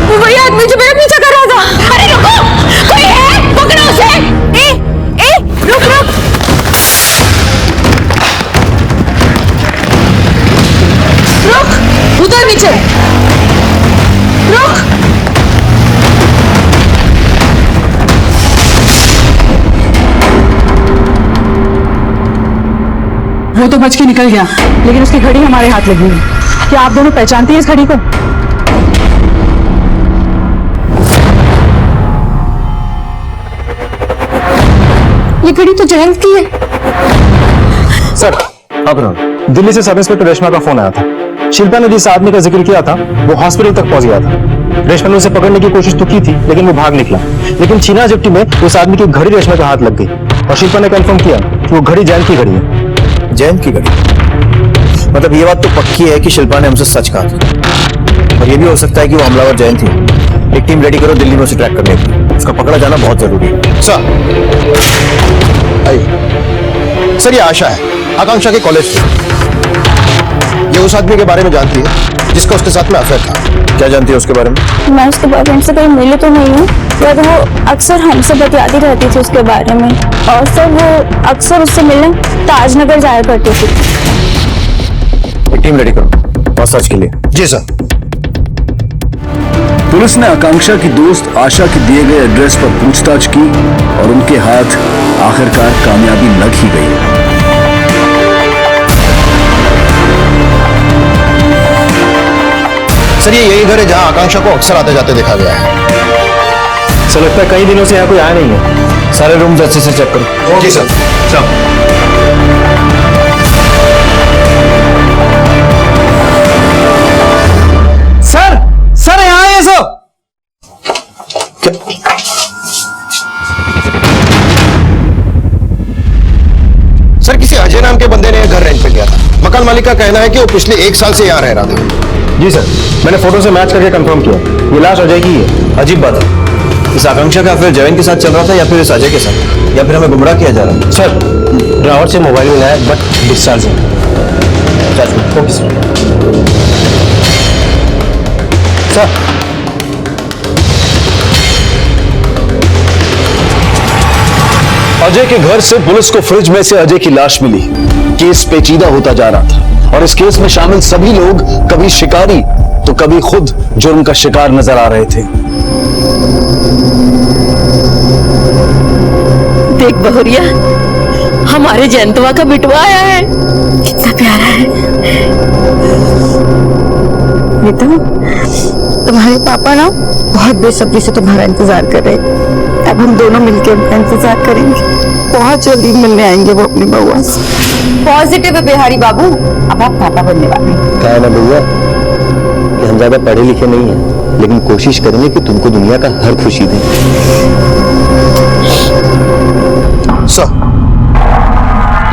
वो वही आदमी जो मेरा पीछा कर रहा था। अरे रुको, कोई है, पकड़ो उसे। रुक रुक। रुक, उतर नीचे। रुक। वो तो बच के निकल गया, लेकिन उसकी घड़ी हमारे हाथ लगी है। क्या आप दोनों पहचानती हैं इस घड़ी को? ये घड़ी तो जयंत की है। सर, अब दिल्ली से सब इंस्पेक्टर रेशमा का फोन आया था। शिल्पा ने जिस आदमी का जिक्र किया था वो हॉस्पिटल तक पहुंच गया था। रेशमा ने उसे पकड़ने की कोशिश तो की थी, लेकिन वो भाग निकला। लेकिन छीना झपटी में उस आदमी की घड़ी रेशमा के हाथ लग गई और शिल्पा ने कंफर्म किया कि वो घड़ी जैन की घड़ी है। जैन की घड़ी? मतलब ये बात तो पक्की है कि शिल्पा ने हमसे सच कहा था, और ये भी हो सकता है कि वो हमलावर जैन थी। एक टीम रेडी करो दिल्ली में उसे ट्रैक करने की। उसका पकड़ा जाना बहुत जरूरी है। सर आइए। सर, ये आशा है, आकांक्षा के कॉलेज से। ये उस आदमी के बारे में जानती है जिसका उसके साथ में अफेयर था। क्या जानती है उसके बारे में? मैं उसके बॉयफ्रेंड से कहीं मिली तो नहीं हूँ, पर वो अक्सर हमसे बतियाती रहती थी उसके बारे में। और सर, वो अक्सर उससे मिलने ताजनगर जाया करती थी। एक टीम रेडी करो और सर्च के लिए। जी सर। पुलिस ने आकांक्षा की दोस्त आशा के दिए गए एड्रेस पर पूछताछ की और उनके हाथ आखिरकार कामयाबी लग ही गई। सर, ये यही घर है जहां आकांक्षा को अक्सर आते जाते देखा गया है। सर, लगता है कई दिनों से यहाँ कोई आया नहीं है। सारे रूम्स अच्छे से चेक करो। जी सर। सर यहाँ है सब। सर, किसी अजय नाम के बंदे ने यह घर रेंट पे लिया था। मकान मालिक का कहना है कि वो पिछले 1 साल से यहाँ रह रहा था। जी सर, मैंने फोटो से मैच करके कंफर्म किया, ये लाश अजय की है। अजीब बात है, इस आकांक्षा का अफेयर जैन के साथ चल रहा था या फिर इस अजय के साथ, या फिर हमें गुमराह किया जा रहा है? सर, ड्राइवर से मोबाइल मिला है बट डिस्चार्ज है। Okay sir. अजय के घर से पुलिस को फ्रिज में से अजय की लाश मिली। केस पेचीदा होता जा रहा था और इस केस में शामिल सभी लोग कभी शिकारी तो कभी खुद जुर्म का शिकार नजर आ रहे थे। देख बहुरिया, हमारे जयंतवा का बिटवा आया है। कितना प्यारा है। बेटा, तुम्हारे पापा ना बहुत बेसब्री से तुम्हारा इंतजार कर रहे हैं। अब हम दोनों मिलकर उनका इंतजार करेंगे। बहुत जल्दी मिलने आएंगे वो अपनी बउआ से। पॉजिटिव है बिहारी बाबू, अब आप पापा बनने वाले हैं। क्या है ना भैया कि हम ज्यादा पढ़े लिखे नहीं हैं, लेकिन कोशिश करेंगे कि तुमको दुनिया का हर खुशी दें। सर,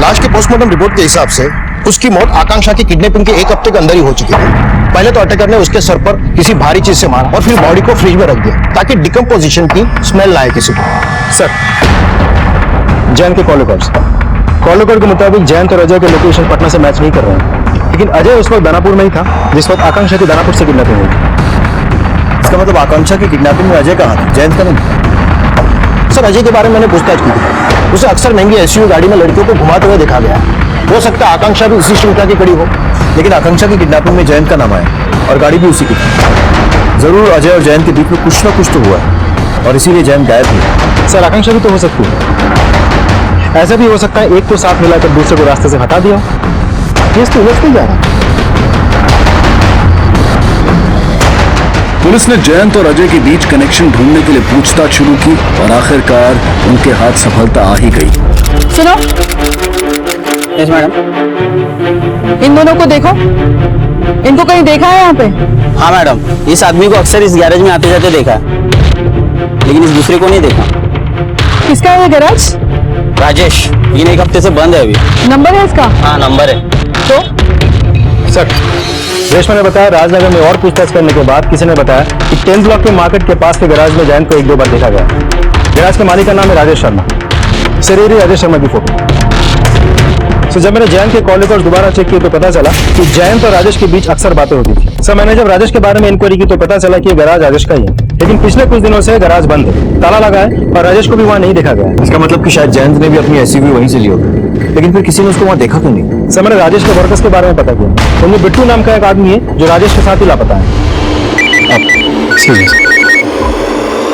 लाश के पोस्टमार्टम रिपोर्ट के हिसाब से उसकी मौत आकांक्षा की किडनैपिंग के 1 हफ्ते के अंदर ही हो चुकी थी। पहले तो अटैकर ने उसके सर पर किसी भारी चीज से मारा और फिर बॉडी को फ्रिज में रख दिया ताकि डिकम्पोजिशन की स्मेल ना आए किसी को। सर, जैन के कॉल रिकॉर्ड के मुताबिक जैन तो अजय के लोकेशन पटना से मैच नहीं कर रहे हैं, लेकिन अजय उस वक्त दानापुर में ही था जिस वक्त आकांक्षा की दानापुर से किडनैपिंग हुई थी। इसका मतलब आकांक्षा की किडनैपिंग में अजय कहाँ था, जैन का नहीं? सर, अजय के बारे में मैंने पूछताछ की थी। उसे अक्सर महंगी एसयूवी गाड़ी में लड़कियों को घुमाते हुए देखा गया है। हो सकता है आकांक्षा भी उसी श्रृंखला की कड़ी हो। लेकिन आकांक्षा की किडनैपिंग में जैन का नाम आया और गाड़ी भी उसी की थी। जरूर अजय और जैन के बीच में कुछ ना कुछ तो हुआ है और इसीलिए जैन गायब हुआ। सर, आकांक्षा भी तो हो सकती है। ऐसा भी हो सकता है एक को साथ मिलाकर दूसरे को रास्ते से हटा दिया। केस तो उलझ नहीं जा रहा। पुलिस ने जयंत और अजय के बीच कनेक्शन ढूंढने के लिए पूछताछ शुरू की और आखिरकार उनके हाथ सफलता आ ही गई। सुनो, यस मैडम। इन दोनों को देखो, इनको कहीं देखा है यहाँ पे? हाँ मैडम, इस आदमी को अक्सर इस गैरेज में आते जाते देखा है, लेकिन इस दूसरे को नहीं देखा। किसका है ये गैराज? राजेश, लेकिन 1 हफ्ते से बंद है अभी। नंबर है इसका? हाँ नंबर है। तो सर, रेशमा ने बताया राजनगर में और पूछताछ करने के बाद किसी ने बताया कि 10 ब्लॉक के मार्केट के पास के गैराज में जैन को 1-2 बार देखा गया। गैराज के मालिक का नाम है राजेश शर्मा। सर, ये राजेश शर्मा की फोटो। तो जब मैंने जैन के कॉल रिकॉर्ड दोबारा चेक किए तो पता चला कि जैन और राजेश के बीच अक्सर बातें होती थी। सर, मैंने जब राजेश के बारे में इंक्वायरी की तो पता चला कि गैराज राजेश का ही है, लेकिन पिछले कुछ दिनों से गैराज बंद है, ताला लगा है और राजेश को भी वहां नहीं देखा गया है। इसका मतलब कि शायद जयंत ने भी अपनी एसयूवी वहीं से ली होगी, लेकिन फिर किसी ने उसको वहां देखा क्यों नहीं? सर, मैंने राजेश के वर्कर्स के बारे में पता किया। उनमें बिट्टू नाम का एक आदमी है जो राजेश के साथ ही लापता है।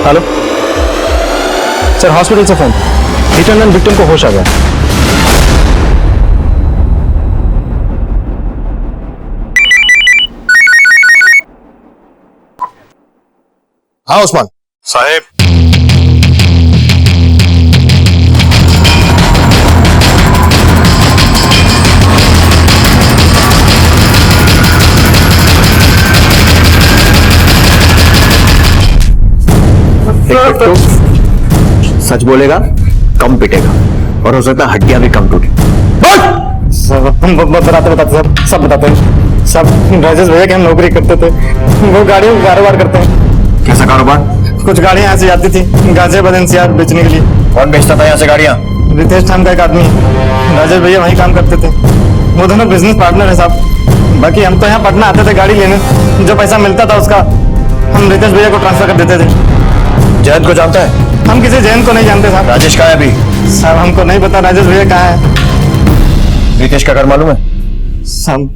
हेलो सर, हॉस्पिटल से फोन। रिटर्न एंड विक्टिम को होश आ गया। हाँ उस्मान साहेब, सच बोलेगा कम पिटेगा और हो सकता है हड्डियां भी कम टूटे। बताते सब बताते हैं। सब राजेश भैया के हम नौकरी करते थे, वो गाड़ियों का कारोबार करते हैं। कैसा कारोबार? कुछ गाड़ियां यहाँ से आती थी गाजियाबाद एनसीआर बेचने के लिए। कौन बेचता था यहाँ से गाड़ियाँ? रितेश नाम का एक आदमी, राजेश भैया वहीं काम करते थे। वो दोनों बिजनेस पार्टनर है साहब। बाकी हम तो यहाँ पटना आते थे गाड़ी लेने, जो पैसा मिलता था उसका हम रितेश भैया को ट्रांसफर कर देते थे। जयंत को जानता है? हम किसी जयंत को नहीं जानते साहब। राजेश कहाँ है अभी? साहब हमको नहीं पता राजेश भैया कहाँ है। रितेश का घर मालूम है? साहब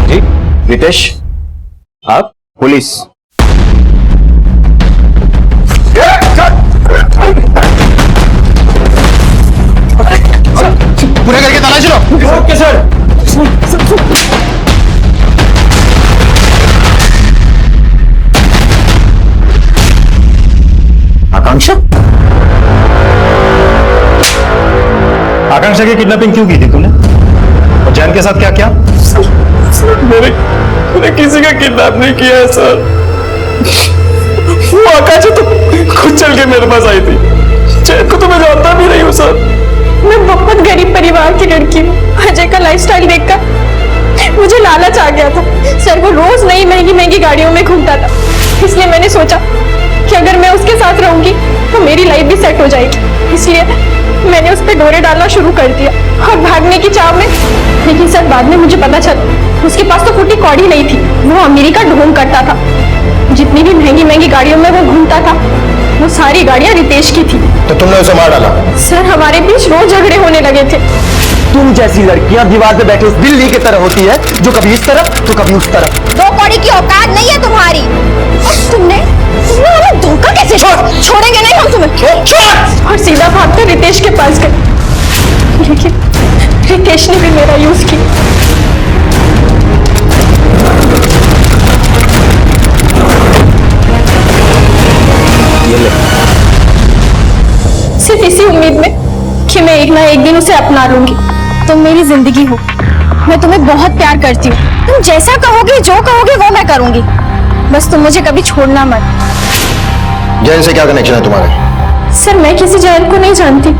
जी, रितेश आप? पुलिस? पूरे करके तलाशी लो। Okay sir. आकांक्षा? आकांक्षा की किडनैपिंग क्यों की थी तूने? और जैन के साथ क्या किया? मैंने किसी का किडनैप नहीं किया है सर। वो आकांक्षा तो खुद चल के मेरे पास आई थी। जैन को तो मैं जानता भी नहीं हूँ सर। मैं बहुत गरीब परिवार की लड़की हूँ। अजय का लाइफस्टाइल देखकर मुझे लालच आ गया था। सर, वो रोज नई महंगी महंगी गाड़ियों में घूमता था, इसलिए मैंने सोचा कि अगर मैं उसके साथ रहूंगी तो मेरी लाइफ भी सेट हो जाएगी। इसलिए मैंने उस पर डोरे डालना शुरू कर दिया और भागने की चाह में। लेकिन सर, बाद में मुझे पता चला उसके पास तो फुटी कौड़ी नहीं थी, वो अमेरिका ढूंढ करता था। जितनी भी महंगी महंगी गाड़ियों में वो घूमता था, वो सारी गाड़ियां रितेश की थी। तो तुमने उसे मार डाला? सर, हमारे बीच रोज झगड़े होने लगे थे। तुम जैसी लड़कियां दीवार पे बैठे बिल्ली की तरह होती है, जो कभी इस तरफ तो कभी उस तरफ। 2 कौड़ी की औकात नहीं है तुम्हारी। और तुमने हमें धोखा कैसे? छोड़ेंगे नहीं हम तुम्हें। और सीधा भागकर रितेश के पास गए, लेकिन रितेश ने भी मेरा यूज किया। सिर्फ इसी उम्मीद में कि मैं एक ना एक दिन उसे अपना लूंगी। तुम मेरी जिंदगी हो, मैं तुम्हें बहुत प्यार करती हूँ। तुम जैसा कहोगी, जो कहोगी वो मैं करूंगी। बस तुम मुझे कभी छोड़ना मत। जैन से क्या कनेक्शन है तुम्हारे? सर मैं किसी जैन को नहीं जानती।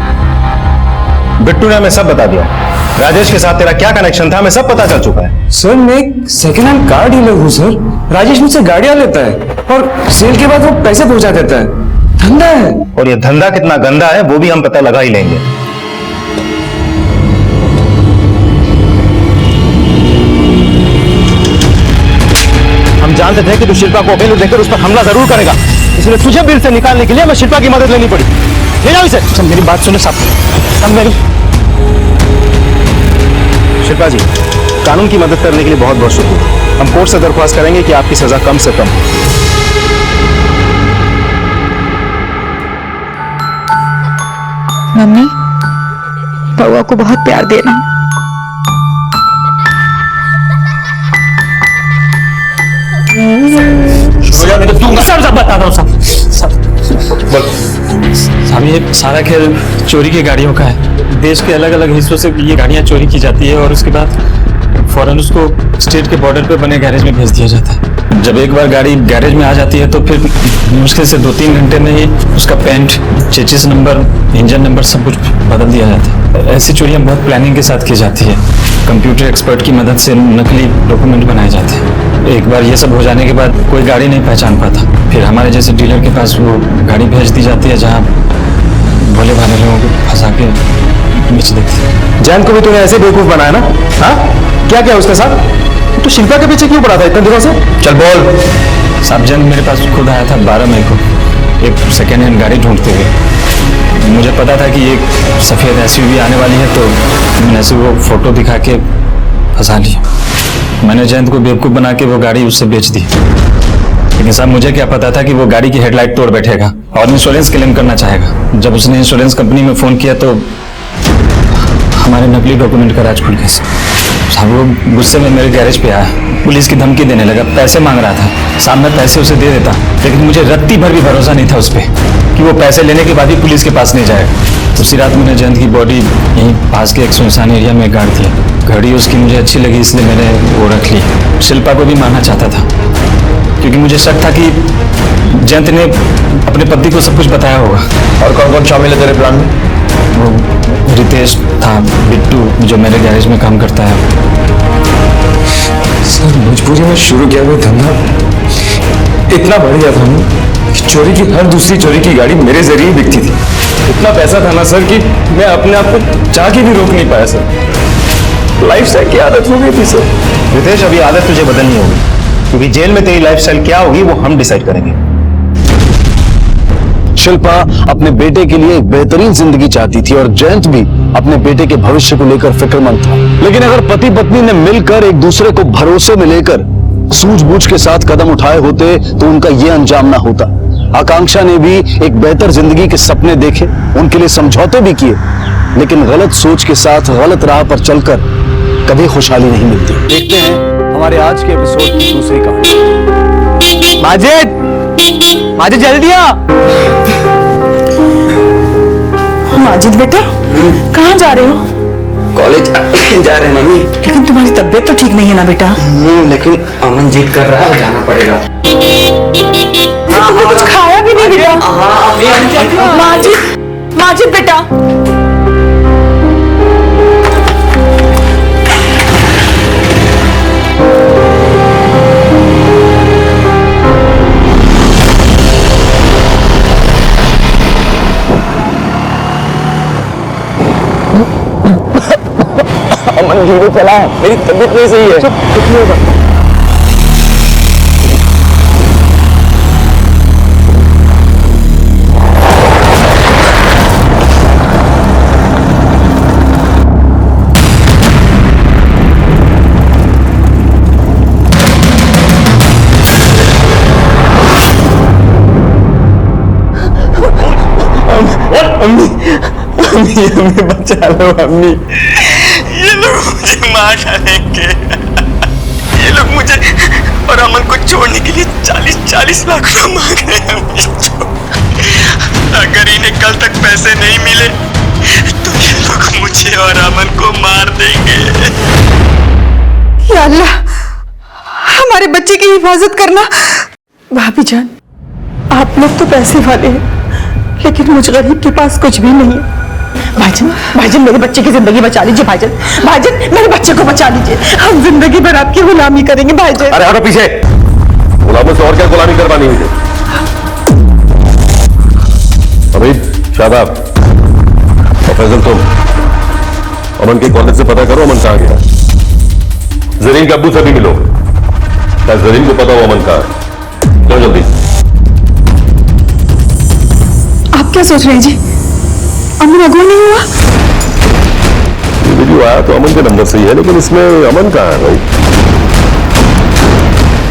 बिट्टू ने हमें सब बता दिया। राजेश के साथ तेरा क्या कनेक्शन था हमें सब पता चल चुका है। सर मैं एक सेकेंड हैंड कार डीलर हूँ सर। राजेश मुझसे गाड़ियां लेता है और सेल के बाद वो पैसे पहुंचा देता है। धंधा है। और ये धंधा कितना गंदा है वो भी हम पता लगा ही लेंगे। हम जानते थे कि तू शिल्पा को अकेले देखकर उस पर हमला जरूर करेगा, इसलिए तुझे बिल से निकालने के लिए हमें शिल्पा की मदद लेनी पड़ी। ले जाओ इसे। सब मेरी बात सुनो सब मेरी। शिल्पा जी, कानून की मदद करने के लिए बहुत बहुत शुक्रिया। हम कोर्ट से दरख्वास्त करेंगे कि आपकी सजा कम से कम हो। मम्मी, बउआ को बहुत प्यार देना। सब बता दो साहब, ये सारा खेल चोरी की गाड़ियों का है। देश के अलग अलग हिस्सों से ये गाड़ियां चोरी की जाती है और उसके बाद फौरन उसको स्टेट के बॉर्डर पे बने गैरेज में भेज दिया जाता है। जब एक बार गाड़ी गैरेज में आ जाती है तो फिर मुश्किल से 2-3 घंटे में ही उसका paint, chassis number, engine number सब कुछ बदल दिया जाता है। ऐसी चोरियां बहुत प्लानिंग के साथ की जाती है। कंप्यूटर एक्सपर्ट की मदद से नकली डॉक्यूमेंट बनाए जाते हैं। एक बार ये सब हो जाने के बाद कोई गाड़ी नहीं पहचान पाता, फिर हमारे जैसे डीलर के पास वो गाड़ी भेज दी जाती है जहाँ भोले भाले लोगों को फंसा के बेच देते हैं। जैन को भी तूने ऐसे बेवकूफ बनाया ना? हाँ, क्या क्या उसके साथ? तू शिल्पा के पीछे क्यों पड़ा था इतने दिनों से? चल बोल। साहब जैन मेरे पास खुद आया था 12 मई को एक सेकेंड हैंड गाड़ी ढूंढते हुए। मुझे पता था कि एक सफेद एसयूवी आने वाली है तो मैंने ऐसे वो फोटो दिखा के फंसा लिया। मैंने जयंत को बेवकूफ बना के वो गाड़ी उससे बेच दी। लेकिन साहब मुझे क्या पता था कि वो गाड़ी की हेडलाइट तोड़ बैठेगा और इंश्योरेंस क्लेम करना चाहेगा। जब उसने इंश्योरेंस कंपनी में फोन किया तो हमारे नकली डॉक्यूमेंट का राज खुल गया। साहब वो गुस्से में मेरे गैरेज पे आया, पुलिस की धमकी देने लगा, पैसे मांग रहा था। साहब मैं पैसे उसे दे देता, लेकिन मुझे रत्ती भर भी भरोसा नहीं था उस पर कि वो पैसे लेने के बाद भी पुलिस के पास नहीं जाएगा। उसी रात मैंने जयंत की बॉडी यहीं पास के एक सुनसान एरिया में गाड़ दिया। घड़ी उसकी मुझे अच्छी लगी इसलिए मैंने वो रख ली। शिल्पा को भी मारना चाहता था क्योंकि मुझे शक था कि जयंत ने अपने पति को सब कुछ बताया होगा। और कौन कौन शामिल है तेरे प्लान में? वो रितेश था, बिट्टू जो मेरे गैरेज में काम करता है। सर मजबूरी में शुरू किया हुआ धंधा इतना बढ़ गया था ना कि चोरी की हर दूसरी चोरी की गाड़ी मेरे जरिए ही बिकती थी। इतना पैसा था ना सर कि मैं अपने आप को चाह के भी रोक नहीं पाया सर। लाइफस्टाइल की आदत हो गई थी सर। रितेश अभी आदत तुझे बदलनी होगी क्योंकि जेल में तेरी लाइफस्टाइल क्या होगी वो हम डिसाइड करेंगे। शिल्पा अपने बेटे के लिए एक बेहतरीन जिंदगी चाहती थी और जयंत भी अपने बेटे के भविष्य को लेकर फिक्रमंद था। लेकिन अगर पति पत्नी ने मिलकर एक दूसरे को भरोसे में लेकर सूझबूझ के साथ कदम उठाए होते तो उनका यह अंजाम ना होता। आकांक्षा ने भी एक बेहतर जिंदगी के सपने देखे, उनके लिए समझौते भी किए, लेकिन गलत सोच के साथ गलत राह पर चलकर कभी खुशहाली नहीं मिलती। देखते हैं हमारे आज के एपिसोड की दूसरी कहानी। माजिद, माजिद जल्दी आ। माजिद बेटा, कहाँ जा रहे हो? कॉलेज जा रहे हैं मम्मी। लेकिन तुम्हारी तबीयत तो ठीक नहीं है ना बेटा? लेकिन अमन जिद कर रहा है, जाना पड़ेगा। तुमने कुछ खाया भी नहीं बेटा? माजिद, माजिद बेटा। अमन धीरे चला, मेरी तबीयत नहीं सही है। कुछ नहीं होगा। अम्मी, अम्मी, अम्मी बचा लो अम्मी। ये लोग मुझे मार डालेंगे। ये लोग मुझे और अमन को छोड़ने के लिए 40-40 लाख रुपए मांग रहे हैं अम्मी। अगर इन्हें कल तक पैसे नहीं मिले तो ये लोग मुझे और अमन को मार देंगे। या अल्लाह, हमारे बच्चे की हिफाजत करना। भाभी जान, आप लोग तो पैसे वाले हैं, लेकिन मुझ गरीब के पास कुछ भी नहीं है। भाईजान, भाईजान मेरे बच्चे की जिंदगी बचा लीजिए भाईजान, भाईजान मेरे बच्चे को बचा लीजिए, हम जिंदगी भर आपकी गुलामी करेंगे भाईजान। अरे हटो पीछे, गुलामों से और क्या गुलामी करवानी मुझे। अमित, शादाब और फैजल, तुम अमन के कॉलेज से पता करो अमन कहाँ गया। जरीन के अब्बू से भी मिलो, क्या जरीन को पता हो अमन कहाँ है। चलो जल्दी। आप क्या सोच रहे हैं जी, अमन अगवा नहीं हुआ? ये वीडियो आया तो अमन के नंबर से ही है, लेकिन इसमें अमन कहाँ है भाई?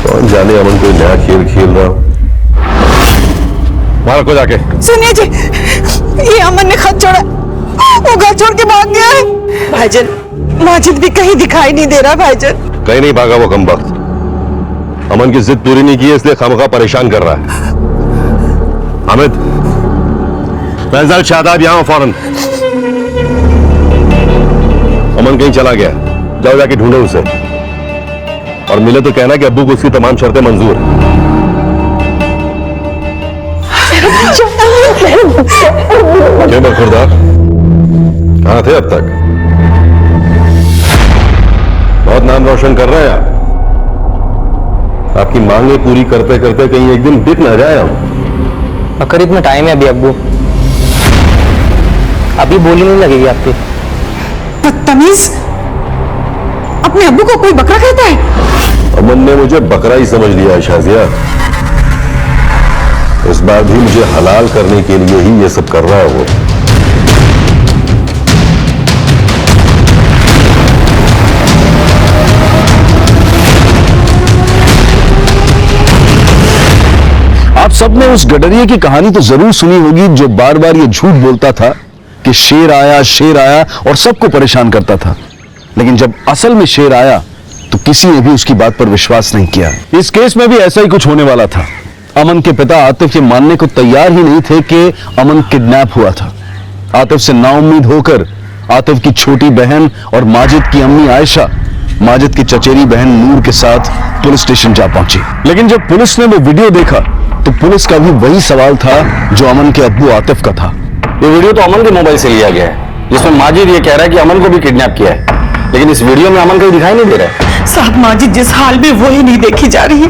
कौन जाने अमन कोई नया खेल खेल रहा हो। वहां रखो जाके। सुनिए जी, ये अमन ने खत छोड़ा, वो घर छोड़ के भाग गया है। भाईजान, माजिद भी कहीं दिखाई नहीं दे रहा भाईजान। कहीं नहीं भागा वो कमबख्त। अमन की जिद पूरी नहीं की है, इसलिए खामखा परेशान कर रहा है। हामिद, फैजल, शादाब यहां फौरन। अमन कहीं चला गया, जाओ जाके ढूंढो उसे, और मिले तो कहना कि अब्बू को उसकी तमाम शर्तें मंजूर हैं। क्यों बरखुरदार, कहां थे अब तक? बहुत नाम रोशन कर रहे हैं आप। आपकी मांगे पूरी करते करते कहीं एक दिन बिक ना जाए हम। बकरीद में टाइम है अभी अब्बू, अभी बोली नहीं लगेगी आपकी। बदतमीज, अपने अब्बू को कोई बकरा कहता है? अमन ने मुझे बकरा ही समझ लिया है शाजिया। इस बार भी मुझे हलाल करने के लिए ही ये सब कर रहा है वो। आप सबने उस गडरिये की कहानी तो जरूर सुनी होगी जो बार बार ये झूठ बोलता था कि शेर आया और सबको परेशान करता था, लेकिन जब असल में शेर आया तो किसी ने भी उसकी बात पर विश्वास नहीं किया। इस केस में भी ऐसा ही कुछ होने वाला था। अमन के पिता आतिफ ये मानने को तैयार ही नहीं थे कि अमन किडनैप हुआ था। आतिफ से नाउम्मीद होकर आतिफ की छोटी बहन और माजिद की अम्मी आयशा माजिद की चचेरी बहन नूर के साथ पुलिस स्टेशन जा पहुंची। लेकिन जब पुलिस ने वो वीडियो देखा तो पुलिस का भी वही सवाल था जो अमन के अब्बू आतिफ का था। ये वीडियो तो अमन के मोबाइल से लिया गया है, जिसमें माजिद ये कह रहा है कि अमन को भी किडनैप किया है, लेकिन इस वीडियो में अमन कहीं दिखाई नहीं दे रहा है। साहब, माजिद जिस हाल में वो ही नहीं देखी जा रही है,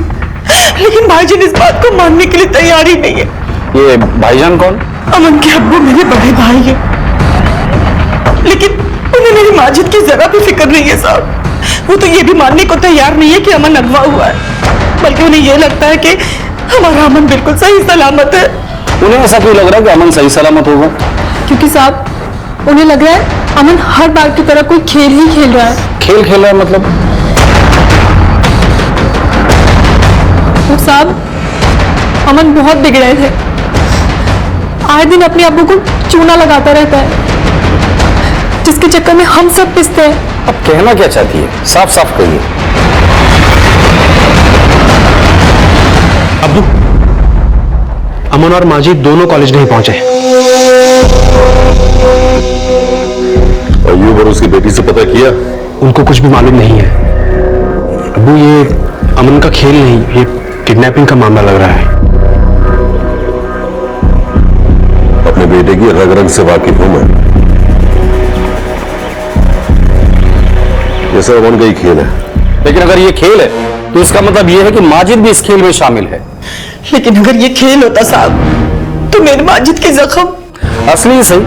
लेकिन भाईजान इस बात को मानने के लिए तैयार ही नहीं है। ये भाईजान कौन? अमन के अब्बू मेरे बड़े भाई हैं, लेकिन उन्हें मेरी माजिद की जरा भी फिक्र नहीं है साहब। वो तो ये भी मानने को तैयार नहीं है कि अमन अगवा हुआ है, बल्कि उन्हें ये लगता है कि हमारा अमन बिल्कुल सही सलामत है। उन्हें ऐसा क्यों लग रहा है कि अमन सही सलामत होगा? क्योंकि साहब उन्हें लग रहा है अमन हर बार की तरह कोई खेल ही खेल रहा है। खेल खेल रहा है मतलब? तो साहब, अमन बहुत बिगड़े थे, आए दिन अपने अब्बू को चूना लगाता रहता है, जिसके चक्कर में हम सब पिसते हैं। अब कहना क्या चाहती है, साफ साफ कहिए। अब्बू, अमन और माजिद दोनों कॉलेज नहीं पहुंचे। अय्यूब और उसकी बेटी से पता किया? उनको कुछ भी मालूम नहीं है। अब्बू, ये अमन का खेल नहीं, ये किडनैपिंग का मामला लग रहा है। अपने बेटे की रग रग से वाकिफ हूं मैं। ये सब अमन का ही खेल है। लेकिन अगर ये खेल है तो इसका मतलब ये है कि माजिद भी इस खेल में शामिल है। लेकिन अगर ये खेल होता साहब तो मेरे माजिद के जख्म असली ही सही,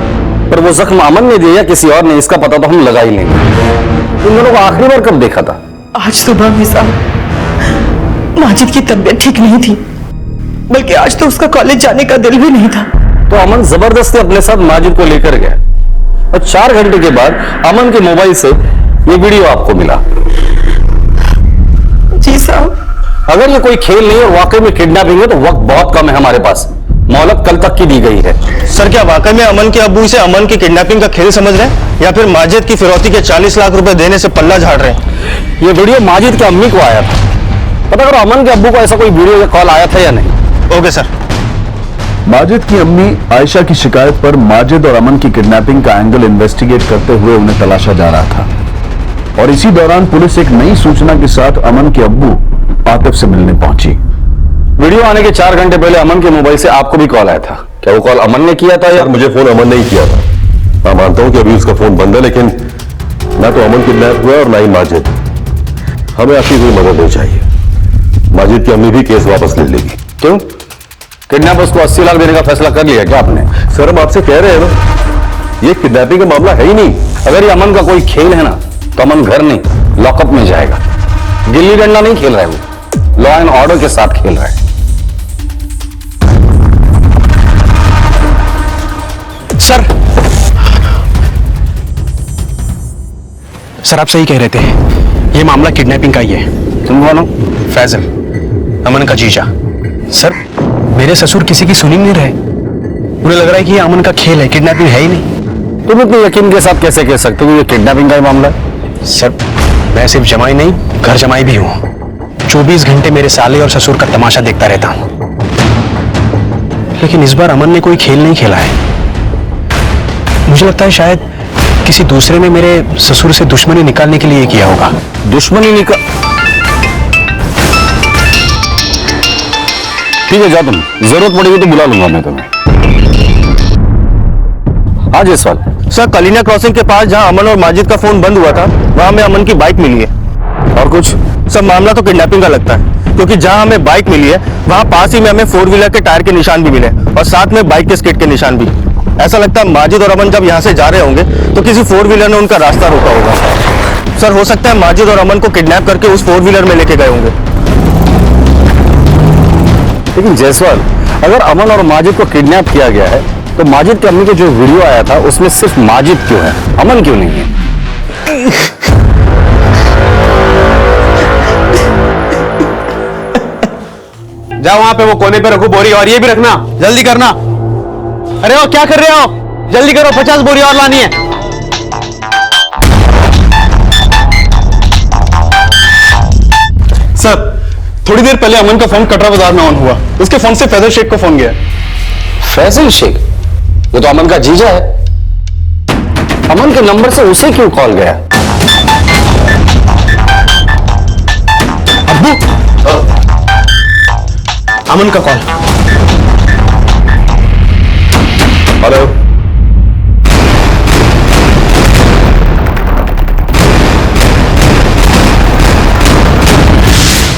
पर वो जख्म अमन ने दिया या किसी और ने, इसका पता तो हम लगा ही लेंगे। इन दोनों को आखिरी बार कब देखा था? आज सुबह में साहब माजिद की तबीयत ठीक नहीं थी, बल्कि आज तो उसका कॉलेज जाने का दिल भी नहीं था। तो अमन जबरदस्ती अपने साथ माजिद को लेकर गया और 4 घंटे के बाद अमन के मोबाइल से ये वीडियो आपको मिला। जी साहब, अगर ये कोई खेल नहीं और वाकई में किडनैपिंग है तो वक्त बहुत कम है हमारे पास, मोहलत कल तक की दी गई है। सर, क्या वाकई में अमन के अब्बू इसे अमन की किडनैपिंग का खेल समझ रहे हैं, या फिर माजिद की फिरौती के 40 लाख रुपए देने से पल्ला झाड़ रहे हैं? ये वीडियो माजिद की अम्मी को आया था, पता करो अमन के अब्बू को ऐसा कोई वीडियो या कॉल आया था या नहीं। Okay sir. माजिद की अम्मी आयशा की शिकायत पर माजिद और अमन की किडनैपिंग का एंगल इन्वेस्टिगेट करते हुए उन्हें तलाशा जा रहा था, और इसी दौरान पुलिस एक नई सूचना के साथ अमन के अब्बू आतिफ से मिलने पहुंची। वीडियो आने के 4 घंटे पहले अमन के मोबाइल से आपको भी कॉल आया था। क्या वो कॉल अमन ने किया था या? मुझे फोन अमन ने ही किया था। मैं मानता हूं कि अभी उसका फोन बंद है, लेकिन ना तो अमन किडनैप हुआ और ना ही माजिद। हमें आपकी कोई मदद नहीं चाहिए। माजिद की अम्मी भी केस वापस ले लेगी। क्यों? किडनैपर्स को 80 लाख देने का फैसला कर लिया क्या आपने? सर हम आपसे कह रहे हैं ना, ये किडनैपिंग का मामला है ही नहीं। अगर ये अमन का कोई खेल है ना, तो अमन घर नहीं लॉकअप में जाएगा। गिल्ली डंडा नहीं खेल रहा है वो, लॉ एंड ऑर्डर के साथ खेल रहा है। सर आप सही कह रहे थे, ये मामला किडनैपिंग का ही है। तुम कौन हो? फैजल, अमन का जीजा। सर मेरे ससुर किसी की सुन ही नहीं रहे। उन्हें लग रहा है कि ये अमन का खेल है, किडनैपिंग है ही नहीं। तुम इतने यकीन के साथ कैसे कह सकते हो कि ये किडनैपिंग का ही मामला है? सर मैं सिर्फ जमाई नहीं, घर जमाई भी हूँ। 24 घंटे मेरे साले और ससुर का तमाशा देखता रहता हूँ। लेकिन इस बार अमन ने कोई खेल नहीं खेला है। मुझे लगता है शायद किसी दूसरे ने मेरे ससुर से दुश्मनी निकालने के लिए किया होगा। दुश्मनी निकाल? ठीक है, जाओ तुम। जरूरत पड़ेगी तो बुला लूंगा मैं तुम्हें। आज इस सवाल सर, कलीना क्रॉसिंग के पास जहां अमन और माजिद का फोन बंद हुआ था, वहां हमें अमन की बाइक मिली है। और कुछ? सर मामला तो किडनैपिंग का लगता है, क्योंकि जहां हमें बाइक मिली है वहां पास ही में हमें 4 व्हीलर के टायर के निशान भी मिले और साथ में बाइक के स्किड के निशान भी। ऐसा लगता है माजिद और अमन जब यहाँ से जा रहे होंगे तो किसी 4 व्हीलर ने उनका रास्ता रोका होगा। सर हो सकता है माजिद और अमन को किडनैप करके उस 4 व्हीलर में लेके गए होंगे। लेकिन जायसवाल, अगर अमन और माजिद को किडनैप किया गया है तो माजिद की अम्मी का जो वीडियो आया था उसमें सिर्फ माजिद क्यों है, अमन क्यों नहीं है? जाओ वहां पे वो कोने पे रखो बोरी, और ये भी रखना, जल्दी करना। अरे वो क्या कर रहे हो? जल्दी करो, 50 बोरी और लानी है। सर थोड़ी देर पहले अमन का फोन कटरा बाजार में ऑन हुआ। उसके फोन से फैजल शेख को फोन गया। फैजल शेख? ये तो अमन का जीजा है। अमन के नंबर से उसे क्यों कॉल गया? अब्बू, अमन का कॉल। हेलो।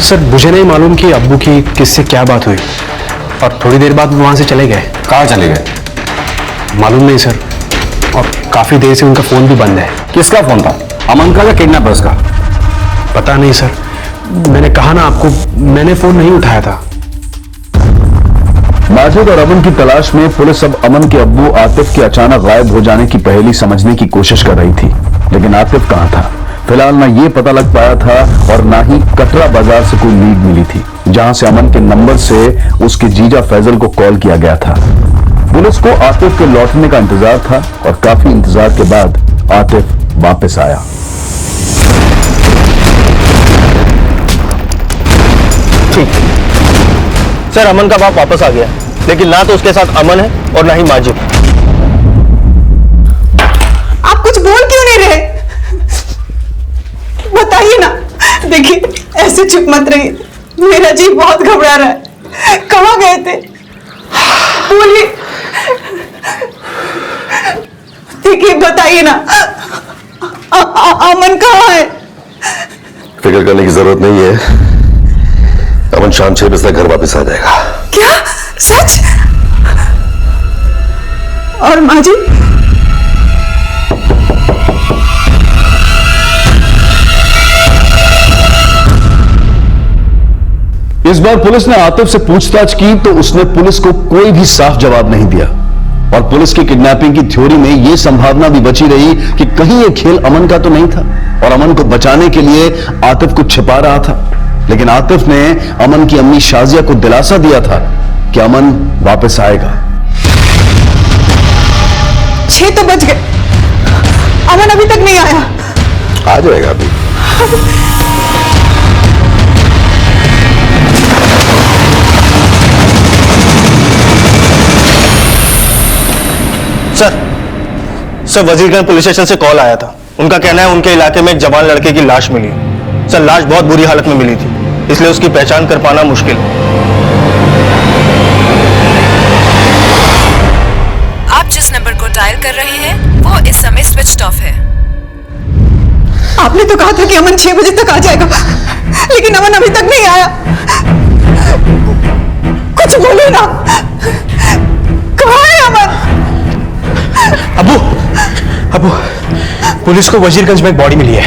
सर मुझे नहीं मालूम कि अब्बू की किससे क्या बात हुई, और थोड़ी देर बाद वहां से चले गए। कहाँ चले गए? मालूम नहीं सर, और काफी देर से उनका फोन भी बंद है। किसका फोन था, अमन का या किडनैपर्स का? पता नहीं सर, मैंने कहा ना आपको, मैंने फोन नहीं उठाया था। माजिद और अमन की तलाश में पुलिस अब अमन के अब्बू आतिफ के अचानक गायब हो जाने की पहेली समझने की कोशिश कर रही थी, लेकिन आतिफ कहां था फिलहाल ना ये पता लग पाया था और ना ही कटरा बाजार से कोई लीड मिली थी जहां से अमन के नंबर से उसके जीजा फैजल को कॉल किया गया था। पुलिस को आतिफ के लौटने का इंतजार था और काफी इंतजार के बाद आतिफ वापस आया। ठीक सर, अमन का बाप वापस आ गया, लेकिन ना तो उसके साथ अमन है और ना ही माजिद। आप कुछ बोल क्यों नहीं रहे? बताइए ना। देखिए ऐसे चुप मत रहिए, मेरा जी बहुत घबरा रहा है। कहाँ गए थे? बोलिए। देखिए बताइए ना, अमन कहाँ है? फिक्र करने की जरूरत नहीं है, अमन शाम 6 बजे तक घर वापस आ जाएगा। क्या सच? और माजिद? इस बार पुलिस ने आतिफ से पूछताछ की तो उसने पुलिस को कोई भी साफ जवाब नहीं दिया और पुलिस की किडनैपिंग की थ्योरी में यह संभावना भी बची रही कि कहीं यह खेल अमन का तो नहीं था और अमन को बचाने के लिए आतिफ कुछ छिपा रहा था। लेकिन आतिफ ने अमन की अम्मी शाजिया को दिलासा दिया था कि अमन वापस आएगा। 6 तो बज गए, अमन अभी तक नहीं आया। आ जाएगा अभी। सर वजीरगंज पुलिस स्टेशन से कॉल आया था। उनका कहना है उनके इलाके में एक जवान लड़के की लाश मिली है। सर लाश बहुत बुरी हालत में मिली थी, इसलिए उसकी पहचान कर पाना मुश्किल है। डायल कर रहे हैं वो इस समय स्विच्ड ऑफ है। आपने तो कहा था कि अमन 6 बजे तक आ जाएगा, लेकिन अमन अभी तक नहीं आया। कुछ बोलो ना, कहाँ है अमन? अबू, अबू, पुलिस को वजीरगंज में एक बॉडी मिली है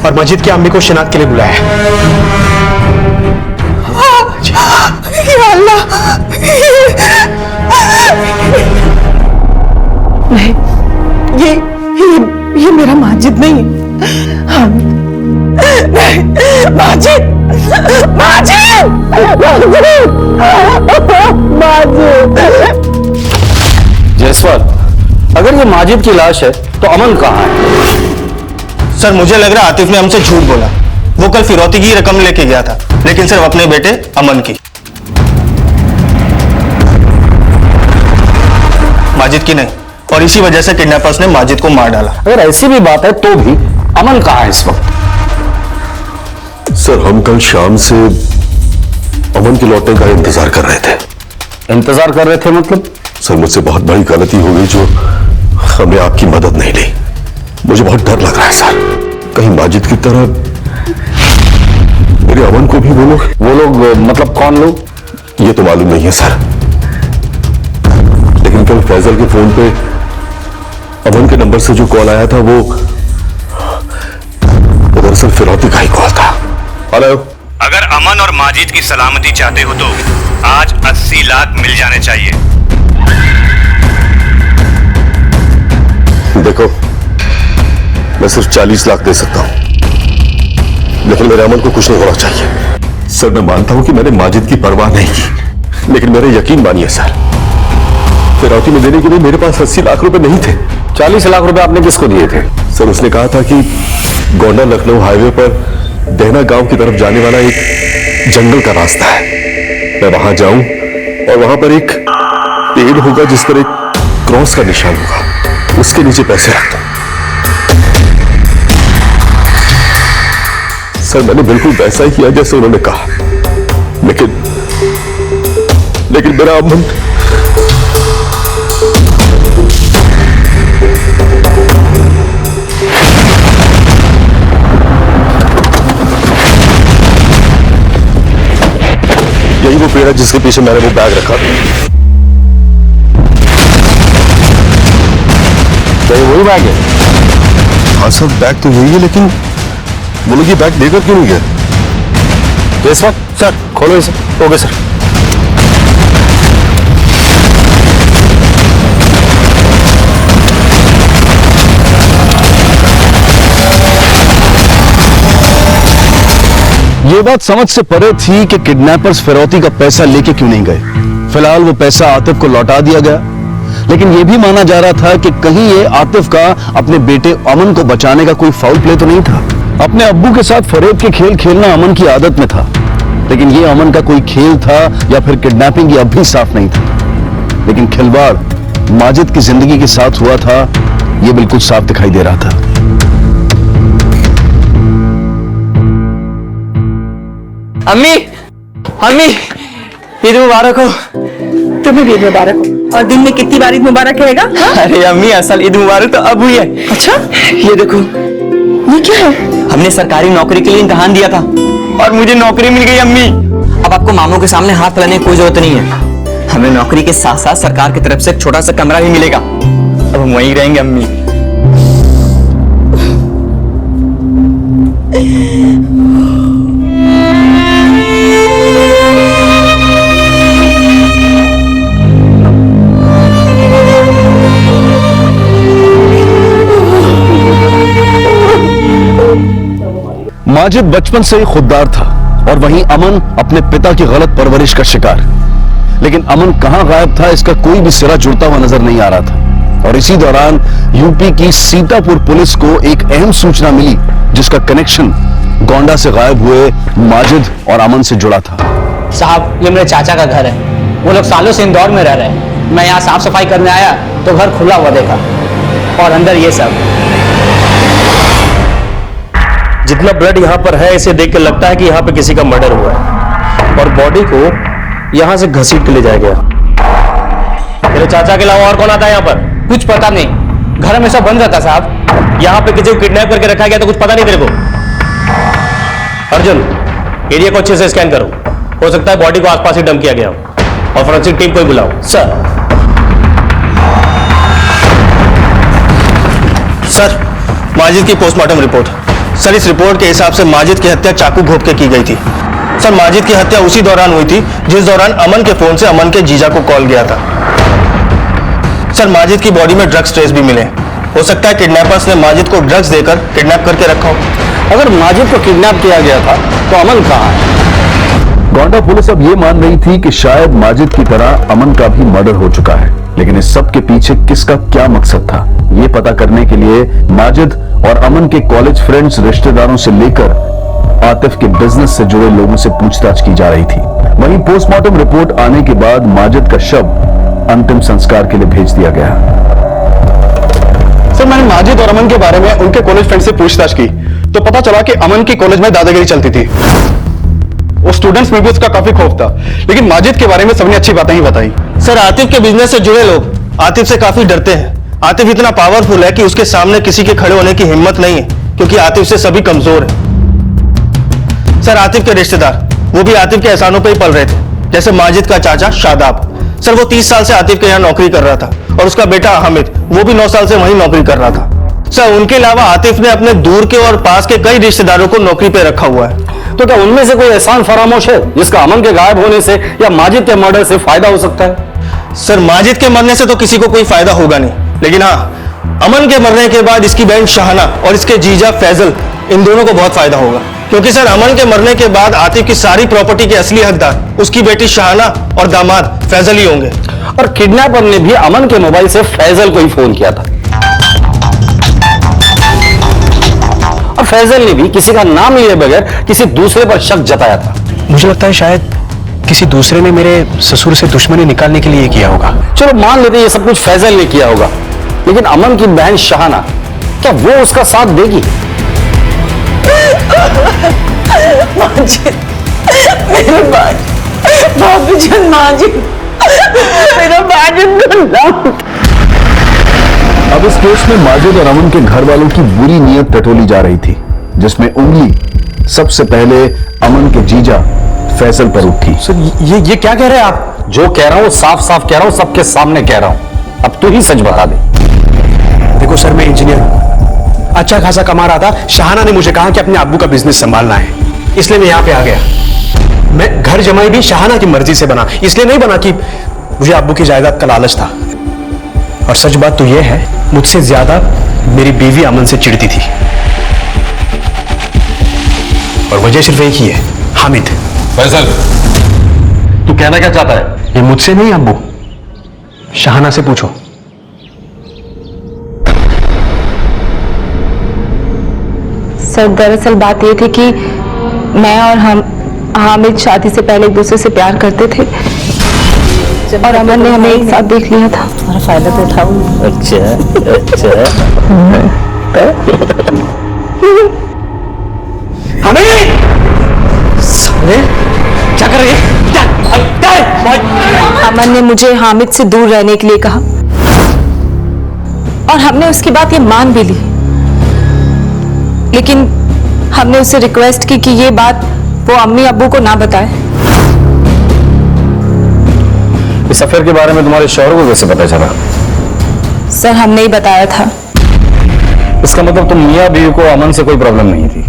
और मस्जिद की अम्मी को शिनाख्त के लिए बुलाया है। या अल्लाह, नहीं, ये मेरा माजिद नहीं है। हाँ, नहीं, माजिद, माजिद, माजिद। जयसवाल, अगर ये माजिद की लाश है तो अमन कहाँ है? सर मुझे लग रहा है आतिफ ने हमसे झूठ बोला। वो कल फिरौती की रकम लेके गया था, लेकिन सिर्फ अपने बेटे अमन की, माजिद की नहीं। और इसी वजह से किडनैपर्स ने माजिद को मार डाला। अगर ऐसी भी बात है तो भी अमन कहाँ है इस वक्त? सर हम कल शाम से अमन के लौटने का इंतजार कर रहे थे। इंतजार कर रहे थे मतलब? सर मुझसे बहुत बड़ी गलती हो गई जो हमने आपकी मदद नहीं ली। मुझे बहुत डर लग रहा है सर, कहीं माजिद की तरह मेरे अमन को भी वो लोग मतलब कौन लोग? ये तो मालूम नहीं है सर, लेकिन कल फैजल के फोन पे अमन के नंबर से जो कॉल आया था वो दरअसल फिरौती का ही कॉल था। हेलो, अगर अमन और माजिद की सलामती चाहते हो तो आज 80 लाख मिल जाने चाहिए। देखो मैं सिर्फ 40 लाख दे सकता हूं, लेकिन मेरे अमन को कुछ नहीं होना चाहिए। सर मैं मानता हूं कि मैंने माजिद की परवाह नहीं की, लेकिन मेरा यकीन मानिए सर, फिरौती में देने के लिए मेरे पास 80 लाख रुपए नहीं थे। 40 लाख रुपए आपने किसको दिए थे? सर उसने कहा था कि गोंडा लखनऊ हाईवे पर देहना गांव की तरफ जाने वाला एक जंगल का रास्ता है, मैं वहां जाऊं और वहां पर एक पेड़ होगा जिस पर एक क्रॉस का निशान होगा, उसके नीचे पैसे रख दो। सर मैंने बिल्कुल वैसा ही किया जैसे उन्होंने कहा, लेकिन मेरा अमन यही वो पेड़ है जिसके पीछे मैंने वो बैग रखा था। क्या ये वही बैग है? हाँ सर बैग तो यही है, लेकिन वो लोग ये बैग लेकर क्यों नहीं गए? जयसवाल सर खोलो इसे। Okay sir. ये बात समझ से परे थी कि किडनैपर्स फिरौती का पैसा लेके क्यों नहीं गए। फिलहाल वो पैसा आतिफ को लौटा दिया गया, लेकिन यह भी माना जा रहा था कि कहीं ये आतिफ का अपने बेटे अमन को बचाने का कोई फाउल प्ले तो नहीं था। अपने अब्बू के साथ फरेब के खेल खेलना अमन की आदत में था, लेकिन ये अमन का कोई खेल था या फिर किडनैपिंग, ये अब भी साफ नहीं था। लेकिन खिलवाड़ माजिद की जिंदगी के साथ हुआ था, यह बिल्कुल साफ दिखाई दे रहा था। अम्मी, अम्मी, ईद मुबारक हो। तुम्हें भी ईद मुबारक हो। और दिन में कितनी बार ईद मुबारक कहेगा? अरे अम्मी असल ईद मुबारक तो अब हुई है। अच्छा, ये देखो, ये क्या है? हमने सरकारी नौकरी के लिए इम्तिहान दिया था और मुझे नौकरी मिल गई अम्मी। अब आपको मामों के सामने हाथ फैलाने की कोई जरूरत नहीं है। हमें नौकरी के साथ साथ सरकार की तरफ से एक छोटा सा कमरा भी मिलेगा। अब हम वहीं रहेंगे अम्मी। माजिद बचपन से ही खुददार था और वहीं अमन अपने पिता की गलत परवरिश का शिकार। लेकिन अमन कहां गायब था, इसका कोई भी सिरा जुड़ता हुआ नजर नहीं आ रहा था। और इसी दौरान यूपी की सीतापुर पुलिस को एक अहम सूचना मिली जिसका कनेक्शन गोंडा से गायब हुए माजिद और अमन से जुड़ा था। साहब, ये मेरे चाचा का घर है। वो लोग सालों से इंदौर में रह रहे हैं। मैं यहाँ साफ सफाई करने आया तो घर खुला हुआ देखा और अंदर ये सब। जितना ब्लड यहाँ पर है इसे देख के लगता है कि यहाँ पे किसी का मर्डर हुआ है और बॉडी को यहाँ से घसीट के ले जाया गया। तेरे चाचा के अलावा और कौन आता है यहाँ पर? कुछ पता नहीं, घर हमेशा बंद रहता साहब। यहाँ पे किसी को किडनैप करके रखा गया तो कुछ पता नहीं तेरे को। अर्जुन, एरिया को अच्छे से स्कैन करो, हो सकता है बॉडी को आसपास ही डंप किया गया हो, और फोरेंसिक टीम को ही बुलाओ। सर, माजिद की पोस्टमार्टम रिपोर्ट। सर, इस रिपोर्ट के हिसाब से माजिद की हत्या चाकू घोंप के की गई थी। सर, माजिद की हत्या उसी दौरान हुई थी जिस दौरान अमन के फोन से अमन के जीजा को कॉल गया था। सर, माजिद की बॉडी में ड्रग्स ट्रेस भी मिले। हो सकता है किडनैपर्स ने माजिद को ड्रग्स देकर किडनैप करके रखा हो। अगर माजिद को किडनैप किया गया था तो अमन कहाँ है? गोंडा पुलिस अब ये मान रही थी कि शायद माजिद की तरह अमन का भी मर्डर हो चुका है, लेकिन इस सब के पीछे किसका क्या मकसद था, ये पता करने के लिए माजिद और अमन के कॉलेज फ्रेंड्स, रिश्तेदारों से लेकर आतिफ के बिजनेस से जुड़े लोगों से पूछताछ की जा रही थी। वहीं पोस्टमार्टम रिपोर्ट आने के बाद माजिद का शव अंतिम संस्कार के लिए भेज दिया गया। सर, मैंने माजिद और अमन के बारे में उनके कॉलेज फ्रेंड से पूछताछ की तो पता चला कि अमन की कॉलेज में दादागिरी चलती थी। वो स्टूडेंट्स में भी उसका काफी खौफ था, लेकिन माजिद के बारे में सबने अच्छी बातें ही बताई। सर, आतिफ के बिजनेस से जुड़े लोग आतिफ से काफी डरते हैं। आतिफ इतना पावरफुल है कि उसके सामने किसी के खड़े होने की हिम्मत नहीं है, क्योंकि आतिफ से सभी कमजोर हैं। सर, आतिफ के रिश्तेदार वो भी आतिफ के एहसानों पे ही पल रहे थे, जैसे माजिद का चाचा शादाब। सर, वो 30 साल से आतिफ के यहाँ नौकरी कर रहा था, और उसका बेटा हामिद वो भी 9 साल से वहीं नौकरी कर रहा था। सर, उनके अलावा आतिफ ने अपने दूर के और पास के कई रिश्तेदारों को नौकरी पे रखा हुआ है। तो क्या उनमें से कोई एहसान फरामोश है जिसका अमन के गायब होने से या माजिद के मर्डर से फायदा हो सकता है? सर, माजिद के मरने से तो किसी को कोई फायदा होगा नहीं, लेकिन हाँ, अमन के मरने के बाद इसकी बहन शाहना और इसके जीजा फैजल, इन दोनों को बहुत फायदा होगा। क्योंकि सर, अमन के मरने के बाद आतिफ की सारी प्रॉपर्टी के असली हकदार उसकी बेटी शाहना और दामाद फैजल ही होंगे। और किडनैपर ने भी अमन के मोबाइल से फैजल को ही फोन किया था, और फैजल ने भी किसी का नाम लिए बगैर किसी दूसरे पर शक जताया था। मुझे लगता है शायद किसी दूसरे ने मेरे ससुर से दुश्मनी निकालने के लिए किया होगा। चलो मान लेते हैं ये सब कुछ फैजल ने किया होगा, लेकिन अमन की बहन शाहना, क्या वो उसका साथ देगी? माजिद, मेरे माजिद, मेरा माजिद। अब इस केस में माजिद और अमन के घर वालों की बुरी नीयत टटोली जा रही थी, जिसमें उंगली सबसे पहले अमन के जीजा फैसल पर उठी। सर, ये क्या कह रहे हैं आप? जो कह रहा हूं साफ साफ कह रहा हूं, सबके सामने कह रहा हूं। अब तू ही सच बता दे। देखो सर, मैं इंजीनियर हूं, अच्छा खासा कमा रहा था। शाहना ने मुझे कहा कि अपने अब्बू का बिजनेस संभालना है, इसलिए मैं यहां पे आ गया। मैं घर जमाई भी शाहना की मर्जी से बना, इसलिए नहीं बना कि मुझे अब्बू की जायदाद का लालच था। और सच बात तो यह है, मुझसे ज्यादा मेरी बीवी अमन से चिढ़ती थी, और वजह सिर्फ एक ही है, हामिद। फैसल, तू कहना क्या चाहता है? ये मुझसे नहीं अब्बू, शाहना से पूछो। सर, दरअसल बात ये थी कि मैं और हामिद शादी से पहले एक दूसरे से प्यार करते थे, और अमन ने हमें एक साथ देख लिया था। तुम्हारा फायदा तो उठाऊंगी। अच्छा। क्या कर रही है? अमन ने मुझे हामिद से दूर रहने के लिए कहा, और हमने उसकी बात ये मान भी ली, लेकिन हमने उससे रिक्वेस्ट की कि ये बात वो अम्मी अब्बू को ना बताए। इस अफेयर के बारे में तुम्हारे शौहर को कैसे पता चला? सर, हमने ही बताया था। इसका मतलब तुम मियां बीवी को अमन से कोई प्रॉब्लम नहीं थी?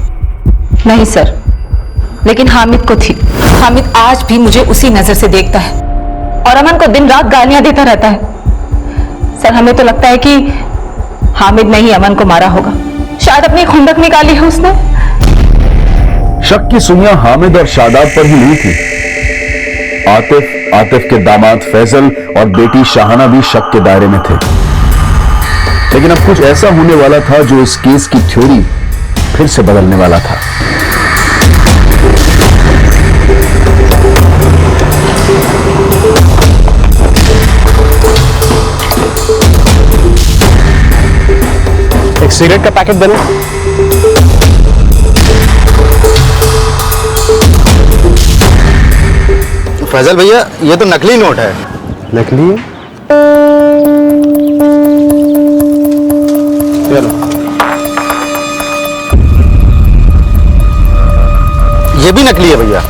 नहीं सर, लेकिन हामिद को थी। हामिद आज भी मुझे उसी नजर से देखता है, और अमन को दिन रात गालियां देता रहता है। सर, हमें तो लगता है कि हामिद ने ही अमन को मारा होगा, शायद अपनी खुंदक निकाली है उसने। शक की सुइयां हामिद और शादाब पर ही नहीं थी। आतिफ के दामाद फैजल और बेटी शाहना भी शक के दायरे में थे। लेकिन अब कुछ ऐसा होने वाला था जो इस केस की थ्योरी फिर से बदलने वाला था। एक सिगरेट का पैकेट देना। फैजल भैया, ये तो नकली नोट है। नकली? ये भी नकली है भैया।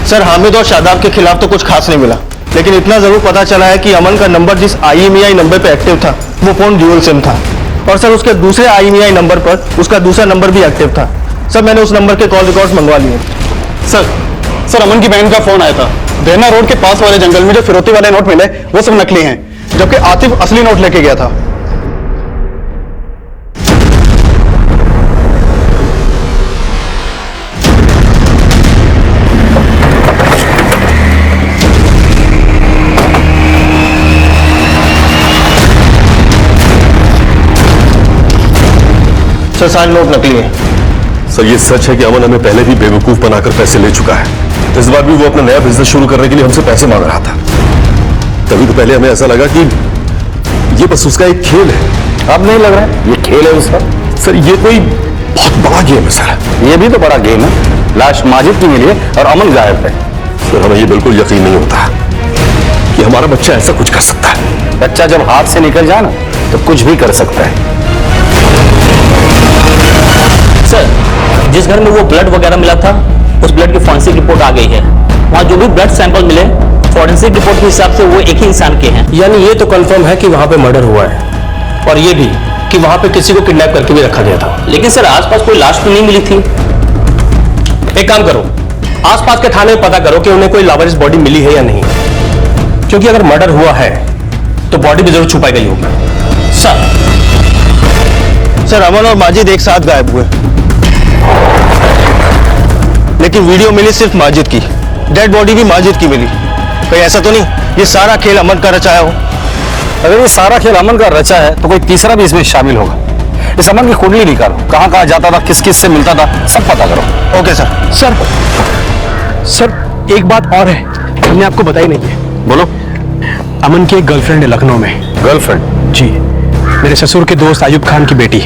सर हामिद और शादाब के खिलाफ तो कुछ खास नहीं मिला, लेकिन इतना जरूर पता चला है कि अमन का नंबर जिस IMEI नंबर पे एक्टिव था वो फोन ड्यूल सिम था, और सर उसके दूसरे IMEI नंबर पर उसका दूसरा नंबर भी एक्टिव था। सर मैंने उस नंबर के कॉल रिकॉर्ड्स मंगवा लिए। सर अमन की बहन का फोन आया था, देना रोड के पास वाले जंगल में जो फिरौती वाले नोट मिले वो सब नकली हैं, जबकि आतिफ असली नोट लेके गया था। सर सारे नोट नकली हैं। सर ये सच है कि अमन हमें पहले भी बेवकूफ बनाकर पैसे ले चुका है। इस बार भी वो अपना नया बिजनेस शुरू करने के लिए हमसे पैसे मांग रहा था। तभी तो पहले हमें ऐसा लगा कि ये बस उसका एक खेल है। अब नहीं लग रहा है ये खेल है उसका? सर ये कोई बहुत बड़ा गेम है सर। ये भी तो बड़ा गेम है। लाश माजिद की मिली है और अमन गायब है। सर हमें ये बिल्कुल यकीन नहीं होता कि हमारा बच्चा ऐसा कुछ कर सकता है। बच्चा जब हाथ से निकल जाए ना तो कुछ भी कर सकता है। सर जिस घर में वो ब्लड वगैरह मिला था उस ब्लड की फॉरेंसिक रिपोर्ट आ गई है। वहाँ जो भी ब्लड सैंपल मिले फॉरेंसिक रिपोर्ट के हिसाब से वो एक ही इंसान के हैं। यानी ये तो कंफर्म है कि वहां पे मर्डर हुआ है, और ये भी कि वहां पे किसी को किडनैप करके भी रखा गया था। लेकिन सर आसपास कोई लाश तो नहीं मिली थी। एक काम करो, आसपास के थाने में पता करो कि उन्हें कोई लावारिस बॉडी मिली है या नहीं, क्योंकि अगर मर्डर हुआ है तो बॉडी भी जरूर छुपाई गई होगी। सर अमन और माजिद एक साथ गायब हुए, लेकिन वीडियो मिली सिर्फ माजिद की, डेड बॉडी भी माजिद की मिली। कहीं ऐसा तो नहीं ये सारा खेल अमन का रचाया हो? अगर ये सारा खेल अमन का रचा है तो कोई तीसरा भी इसमें शामिल होगा। इस अमन की कुंडली निकालो, कहां कहां जाता था, किस किस से मिलता था, सब पता करो। Okay sir. सर एक बात और है, हमने आपको बताई नहीं है। बोलो। अमन की एक गर्लफ्रेंड है लखनऊ में। गर्लफ्रेंड? जी, मेरे ससुर के दोस्त आयुब खान की बेटी,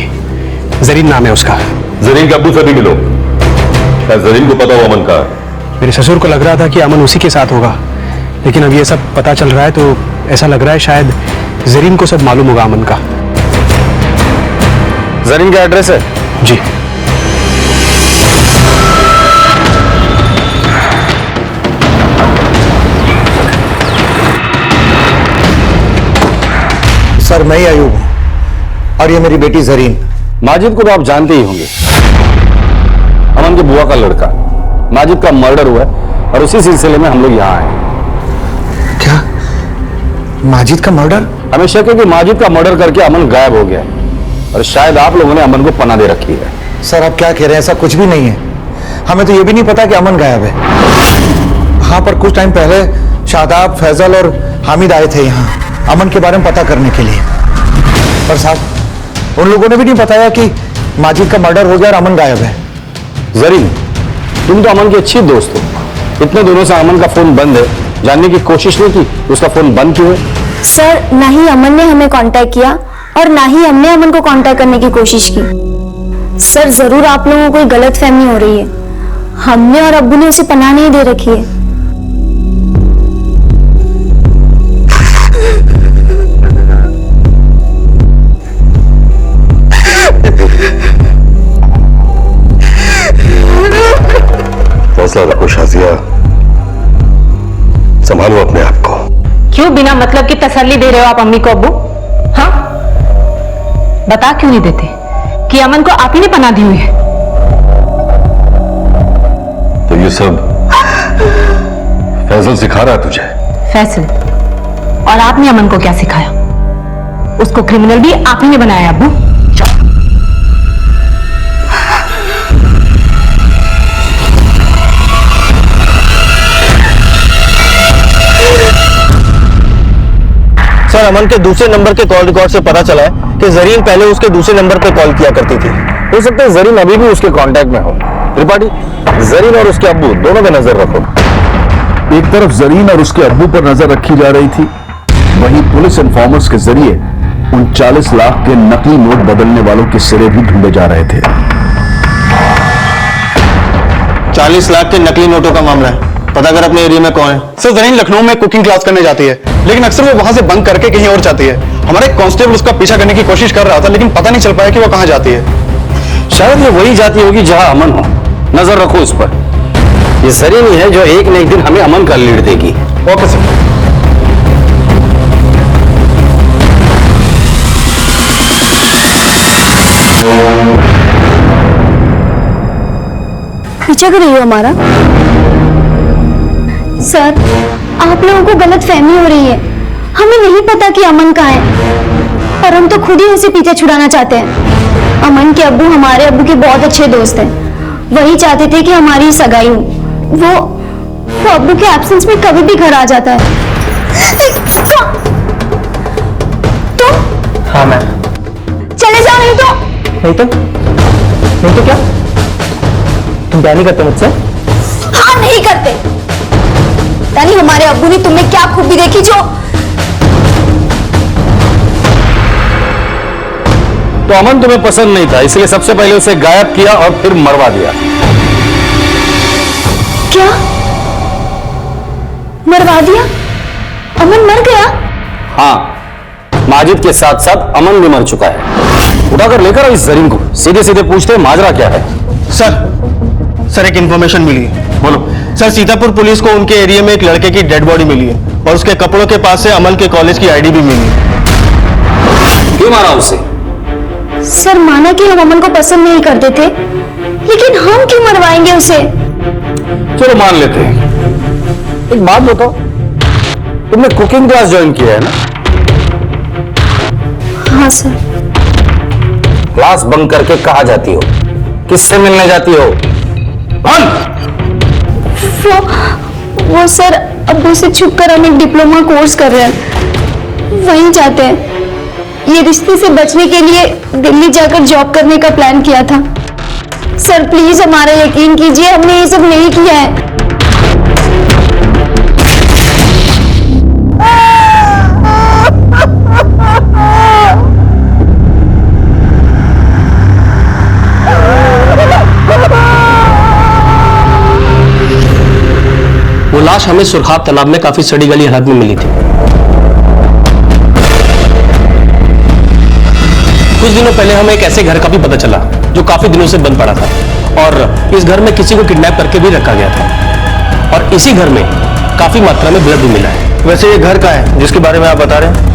जरीन नाम है उसका। जरीन के अब्बू से भी मिलो, जरीन को पता हो अमन का। मेरे ससुर को लग रहा था कि अमन उसी के साथ होगा, लेकिन अब ये सब पता चल रहा है तो ऐसा लग रहा है शायद जरीन को सब मालूम होगा अमन का। जरीन का एड्रेस है? जी। सर मैं ही आयुब हूं और ये मेरी बेटी जरीन। माजिद को तो आप जानते ही होंगे, अमन के बुआ का लड़का। माजिद का मर्डर हुआ है और उसी सिलसिले में हम लोग यहाँ आए। क्या माजिद का मर्डर? हमें शक है कि माजिद का मर्डर करके अमन गायब हो गया है और शायद आप लोगों ने अमन को पनाह दे रखी है। सर आप क्या कह रहे हैं? ऐसा कुछ भी नहीं है। हमें तो ये भी नहीं पता कि अमन गायब है। हाँ पर कुछ टाइम पहले शादाब, फैजल और हामिद आए थे यहाँ अमन के बारे में पता करने के लिए, पर साहब उन लोगों ने भी नहीं बताया कि माजिद का मर्डर हो गया और अमन गायब है। जरीन तुम तो अमन की अच्छी दोस्त हो, इतने दिनों से अमन का फोन बंद है, जानने की कोशिश नहीं की उसका फोन बंद क्यों है? सर ना ही अमन ने हमें कांटेक्ट किया और ना ही हमने अमन को कांटेक्ट करने की कोशिश की। सर जरूर आप लोगों को कोई गलतफहमी हो रही है, हमने और अब्बू ने उसे पनाह नहीं दे रखी है। हौसला रखो शाजिया, संभालो अपने आप को। क्यों बिना मतलब की तसल्ली दे रहे हो आप अम्मी को अब्बू? हाँ बता क्यों नहीं देते कि अमन को आप ही ने पनाह दी हुई है? तो ये सब फैजल सिखा रहा है तुझे? फैसल? और आपने अमन को क्या सिखाया? उसको क्रिमिनल भी आप ही ने बनाया अब्बू। सर अमन के दूसरे नंबर के कॉल रिकॉर्ड से पता चला है कि जरीन पहले उसके दूसरे नंबर पे कॉल किया करती थी। हो सकता है जरीन अभी भी उसके कांटेक्ट में हो। त्रिपाठी जरीन और उसके अब्बू दोनों पे नजर रखो। एक तरफ जरीन और उसके अब्बू पर नजर रखी जा रही थी, वहीं पुलिस इन्फॉर्मर्स के जरिए उन 40 लाख के नकली नोट बदलने वालों के सिरे भी ढूंढे जा रहे थे। 40 लाख के नकली नोटों का मामला है। पता कर अपने एरिया में कौन है। सर जरीन लखनऊ में कुकिंग क्लास करने जाती है, लेकिन अक्सर वो वहां से बंक करके कहीं और जाती है। हमारे कांस्टेबल उसका पीछा करने की कोशिश कर रहा था, लेकिन पता नहीं चल पाया कि वो कहां जाती है। शायद ये वही जाती होगी जहां अमन हो। नजर रखो इस पर। ये जरीन ही है जो एक न एक दिन हमें अमन का लीड देगी। Okay sir. पीछा कर रही हो हमारा? सर, आप लोगों को गलत फहमी हो रही है। हमें नहीं पता कि अमन कहाँ है, और हम तो खुद ही उसे पीछे छुड़ाना चाहते हैं। अमन के अब्बू हमारे अब्बू के बहुत अच्छे दोस्त हैं। वही चाहते थे कि हमारी सगाई हो। वो अब्बू के एब्सेंस में कभी भी घर आ जाता है। तुम? हाँ मैम। चले जाओ, नहीं तो क्या तुम क्या नहीं करते मुझसे? हाँ, नहीं करते। यानी हमारे अब्बू ने तुम्हें क्या खूबी देखी जो तो अमन तुम्हें पसंद नहीं था, इसलिए सबसे पहले उसे गायब किया और फिर मरवा दिया। क्या मरवा दिया? अमन मर गया? हाँ, माजिद के साथ साथ अमन भी मर चुका है। उठाकर लेकर आओ इस जरीन को। सीधे सीधे पूछते हैं माजरा क्या है। सर एक इंफॉर्मेशन मिली है। बोलो सर। सीतापुर पुलिस को उनके एरिया में एक लड़के की डेड बॉडी मिली है, और उसके कपड़ों के पास से अमन के कॉलेज की आईडी भी मिली है। क्यों मारा उसे? सर, माना कि हम अमन को पसंद नहीं करते थे, लेकिन हम क्यों मरवाएंगे उसे? चलो मान लेते हैं। एक बात बताओ, तुमने कुकिंग क्लास ज्वाइन किया है ना? हाँ सर। क्लास बंक करके कहाँ जाती हो? किससे मिलने जाती हो? वो सर अब्बू से छुप कर हम एक डिप्लोमा कोर्स कर रहे हैं, वहीं जाते हैं। ये रिश्ते से बचने के लिए दिल्ली जाकर जॉब करने का प्लान किया था। सर प्लीज हमारा यकीन कीजिए, हमने ये सब नहीं किया है। वो लाश हमें सुरखाब तालाब में काफी सड़ी गली हालत में मिली थी। कुछ दिनों पहले हमें एक ऐसे घर का भी पता चला जो काफी दिनों से बंद पड़ा था, और इस घर में किसी को किडनैप करके भी रखा गया था, और इसी घर में काफी मात्रा में ब्लड भी मिला है। वैसे ये घर का है जिसके बारे में आप बता रहे हैं?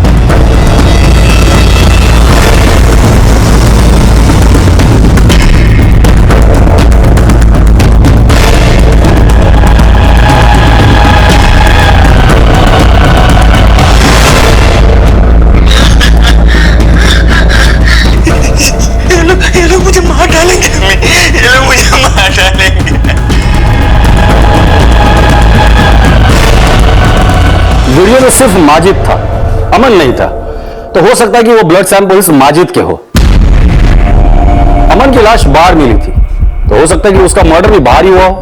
वीडियो में सिर्फ माजिद था, अमन नहीं था। तो हो सकता है कि वो ब्लड सैंपल्स माजिद के हो। अमन की लाश बाहर मिली थी, तो हो सकता है कि उसका मर्डर भी बाहर ही हुआ हो।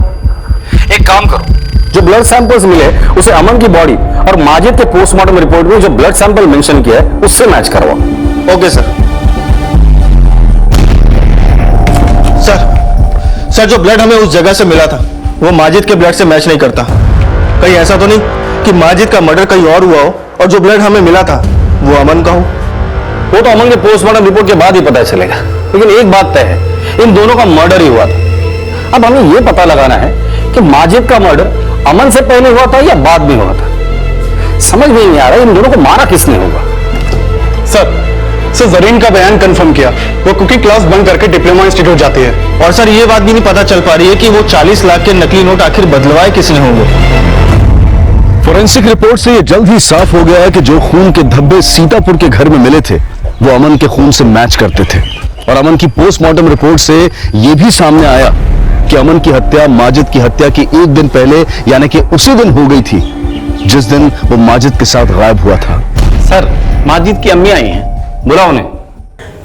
एक काम करो, जो ब्लड सैंपल्स मिले उसे अमन की बॉडी और माजिद के पोस्टमार्टम रिपोर्ट में जो ब्लड सैंपल मेंशन किया है उससे मैच करवाओ। Okay sir. सर जो ब्लड हमें उस जगह से मिला था वो माजिद के ब्लड से मैच नहीं करता। कहीं ऐसा तो नहीं कि माजिद का मर्डर कहीं और हुआ हो और जो ब्लड हमें मिला था वो अमन का हो? वो तो अमन के पोस्टमार्टम रिपोर्ट के बाद ही पता चलेगा, लेकिन एक बात तय है, इन दोनों का मर्डर ही हुआ था। अब हमें यह पता लगाना है कि माजिद का मर्डर अमन से पहले हुआ था या बाद में हुआ था। समझ में नहीं आ रहा इन दोनों को मारा किसने होगा। सर जरीन का बयान कंफर्म किया, वो कुकिंग क्लास बंद करके डिप्लोमा इंस्टीट्यूट जाती है। और सर ये बात भी नहीं पता चल पा रही है कि वो 40 लाख के नकली नोट आखिर बदलवाए किसने होंगे। फोरेंसिक रिपोर्ट से यह जल्द ही साफ हो गया है कि जो खून के धब्बे सीतापुर के घर में मिले थे वो अमन के खून से मैच करते थे, और अमन की पोस्टमार्टम रिपोर्ट से यह भी सामने आया कि अमन की हत्या माजिद की हत्या के एक दिन पहले यानी कि उसी दिन हो गई थी जिस दिन वो माजिद के साथ गायब हुआ था। सर माजिद की अम्मी आई हैं, बुला उन्हें।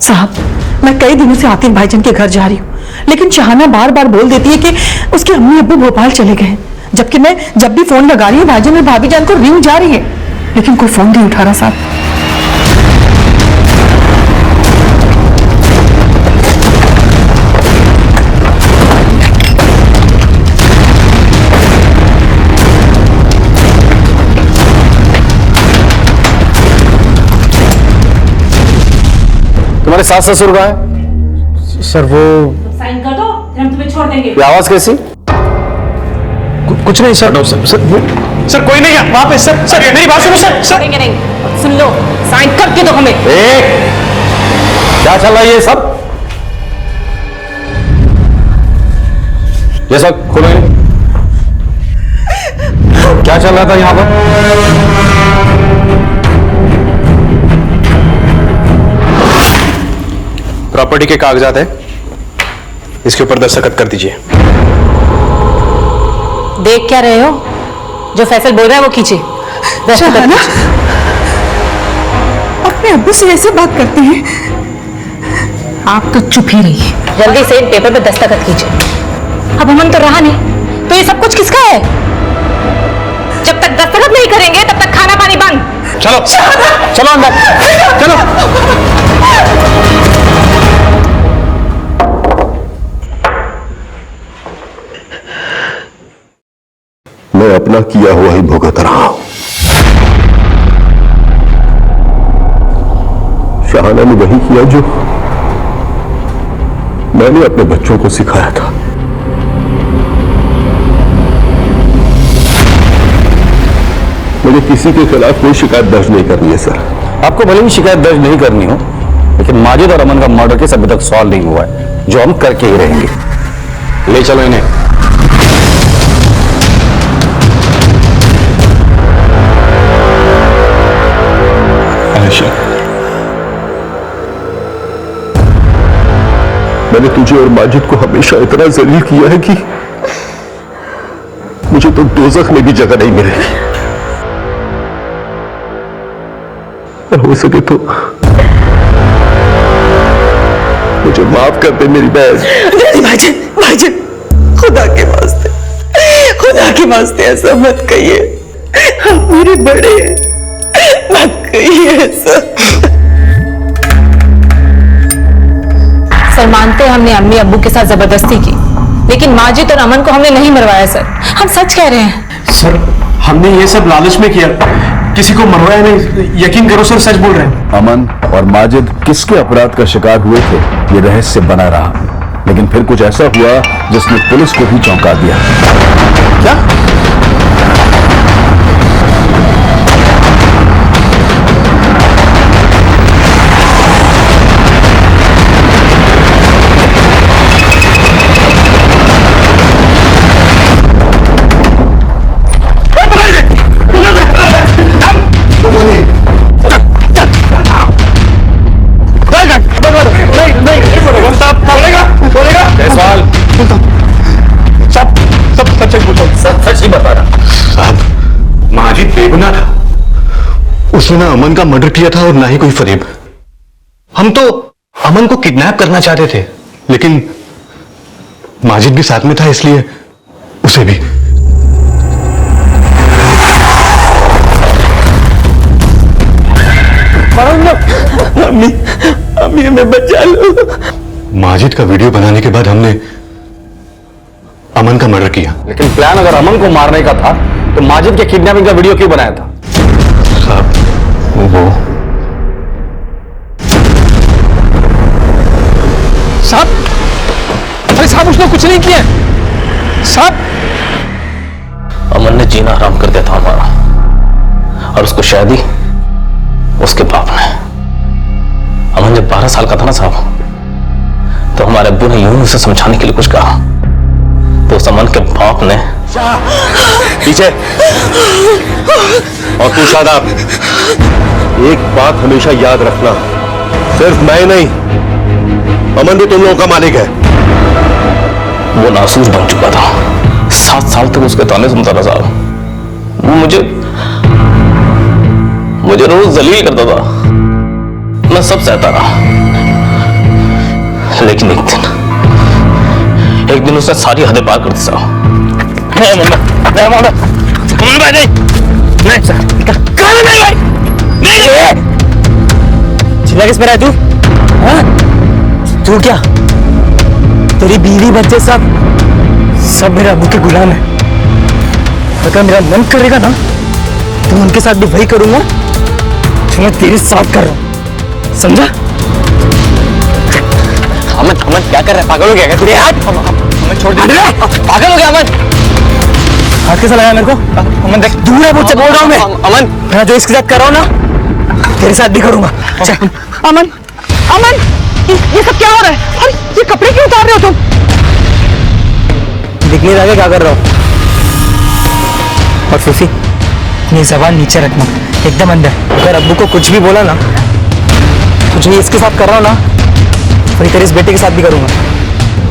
साहब मैं कई दिनों से आतिफ भाईजान के घर जा रही हूँ, लेकिन शहाना बार बार बोल देती है कि उसके अम्मी अब्बू भोपाल चले गए, जबकि मैं जब भी फोन लगा रही हूँ भाईजान और भाभी जान को रिंग जा रही है, लेकिन कोई फोन नहीं उठा रहा। साहब तुम्हारे सास ससुर कहाँ है? सर वो साइन कर दो फिर हम तुम्हें छोड़ देंगे। ये आवाज कैसी? कुछ नहीं सर। सर कोई नहीं है वहां पे। सर सर मेरी बात सुनो सर। सर छोड़ेंगे नहीं, सुन लो, साइन करके दो हमें। क्या चल रहा है ये सब? ये सब खोलो इन्हें। क्या चल रहा था यहां पर? प्रॉपर्टी के कागजात है, इसके ऊपर दस्तखत कर दीजिए। देख क्या रहे हो? जो फैसल बोल रहा है वो कीजिए। शहाना, अपने अब्बू से ऐसे बात करते हैं? आप तो चुप ही रहिए, जल्दी से इन पेपर पे दस्तखत कीजिए। अब अमन तो रहा नहीं, तो ये सब कुछ किसका है? जब तक दस्तखत नहीं करेंगे तब तक खाना पानी बंद। चलो चलो अंदर चलो। मैं अपना किया हुआ ही भुगत रहा हूं। शहाना ने वही किया जो मैंने अपने बच्चों को सिखाया था। मुझे किसी के खिलाफ कोई शिकायत दर्ज नहीं करनी है सर। आपको भले ही शिकायत दर्ज नहीं करनी हो, लेकिन माजिद और अमन का मर्डर केस अभी तक सॉल्व नहीं हुआ है, जो हम करके ही रहेंगे। ले चलो इन्हें। आयशा, मैंने तुझे और माजिद को हमेशा इतना जलील किया है कि मुझे तो दोज़ख में भी जगह नहीं मिलेगी। हो सके तो मुझे माफ कर दे मेरी बहन। नहीं भाईजान, भाईजान, खुदा के वास्ते ऐसा मत कहिए। हम मेरे बड़े हैं, मत कहिए ऐसा। सर मानते हैं हमने अम्मी अब्बू के साथ जबरदस्ती की, लेकिन माजिद और अमन को हमने नहीं मरवाया सर। हम सच कह रहे हैं सर। हमने ये सब लालच में किया, किसी को मरवाया नहीं। यकीन करो सर, सच बोल रहे हैं। अमन और माजिद किसके अपराध का शिकार हुए थे ये रहस्य बना रहा, लेकिन फिर कुछ ऐसा हुआ जिसने पुलिस को भी चौंका दिया। क्या? उसने ना अमन का मर्डर किया था और ना ही कोई फरेब। हम तो अमन को किडनैप करना चाहते थे, लेकिन माजिद भी साथ में था, इसलिए उसे भी। अम्मी, अम्मी हमें बचा लो। माजिद का वीडियो बनाने के बाद हमने अमन का मर्डर किया। लेकिन प्लान अगर अमन को मारने का था तो माजिद के किडनैपिंग का वीडियो क्यों बनाया था? साहब वो साहब, अरे साहब उसने कुछ नहीं किया साहब। अमन ने जीना हराम कर दिया था हमारा, और उसको शायद ही उसके बाप ने। अमन जब 12 साल का था ना साहब, तो हमारे अब्बू ने यूं उसे समझाने के लिए कुछ कहा, तो उस अमन के बाप ने पीछे। और तू शादाब, एक बात हमेशा याद रखना, सिर्फ मैं नहीं, अमन भी तुम लोगों का मालिक है। वो नासूर बन चुका था, 7 साल तक उसके ताने सुनता रहा साहब। वो मुझे रोज जलील करता था, मैं सब सहता रहा, लेकिन एक दिन उसने सारी हदें पार कर दी साहब। चिल्ला किस पर है तू? हाँ? तू क्या? तेरी बीवी बच्चे सब मेरे अब्बू के गुलाम है। अगर मेरा मन करेगा ना तो उनके साथ भी वही करूंगा जो मैं तेरे साथ कर रहा हूं, समझा? अमन अमन क्या कर रहा है? पागल हो गया क्या? तेरे हाथ अमन छोड़ दे। पागल हो गया अमन। हाथ कैसा लगा मेरे को? अमन देख, दूर है मुझसे, बोल रहा हूँ मैं। अमन मैं जो इसके साथ कर रहा हूँ ना, तेरे साथ भी करूंगा। चल। अमन अमन ये सब क्या हो रहा है? और ये कपड़े क्यों उतार रहे हो तुम? दिख नहीं रहा क्या कर रहा हो? और सूफी, ये जबान नीचे रखना, एकदम अंदर। अगर अब्बू को कुछ भी बोला ना, कुछ भी इसके साथ कर रहा हूँ ना, वही तेरे इस बेटे के साथ भी करूंगा,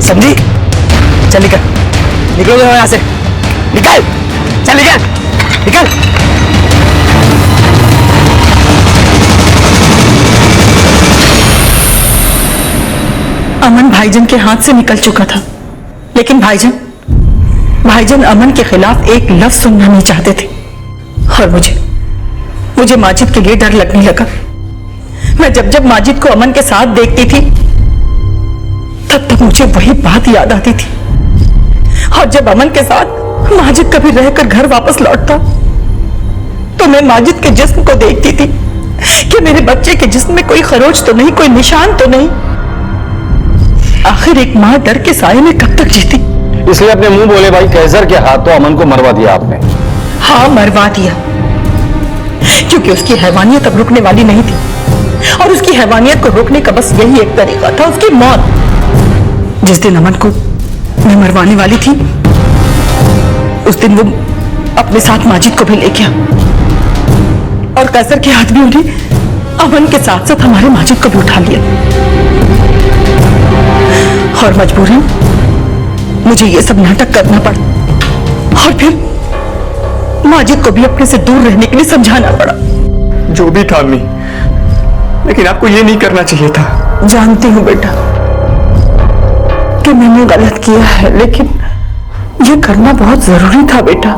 समझी? चल निकल, निकलो यहाँ से, निकल, चल निकल, निकल। अमन भाईजान के हाथ से निकल चुका था, लेकिन भाईजान अमन के खिलाफ एक लफ्ज सुनना नहीं चाहते थे। और मुझे माजिद के लिए डर लगने लगा। मैं जब माजिद को अमन के साथ देखती थी, तब मुझे वही बात याद आती थी। और जब अमन के साथ माजिद कभी रहकर घर वापस लौटता, तो मैं माजिद के जिस्म को देखती थी कि मेरे बच्चे के जिस्म में कोई खरोच तो नहीं, कोई निशान तो नहीं। आखिर एक माँ डर के साए में कब तक जीती? इसलिए अपने मुंह बोले भाई कैसर के हाथों अमन को मरवा दिया आपने। हाँ, मरवा दिया, क्योंकि उसकी हैवानियत अब रुकने वाली नहीं थी। और उसकी हैवानियत को रोकने का बस यही एक तरीका था, उसकी मौत। जिस दिन अमन को मैं मरवाने वाली थी, उस दिन वो अपने साथ माजिद को भी ले गया। और कैसर के हाथ भी उन्हें अमन के साथ साथ हमारे माजिद को भी उठा लिया। और मजबूरन मुझे ये सब नाटक करना पड़ा, और फिर माजिद को भी अपने से दूर रहने के लिए समझाना पड़ा। जो भी था अम्मी, लेकिन आपको ये नहीं करना चाहिए था। जानती हूँ बेटा कि मैंने गलत किया है, लेकिन ये करना बहुत जरूरी था बेटा।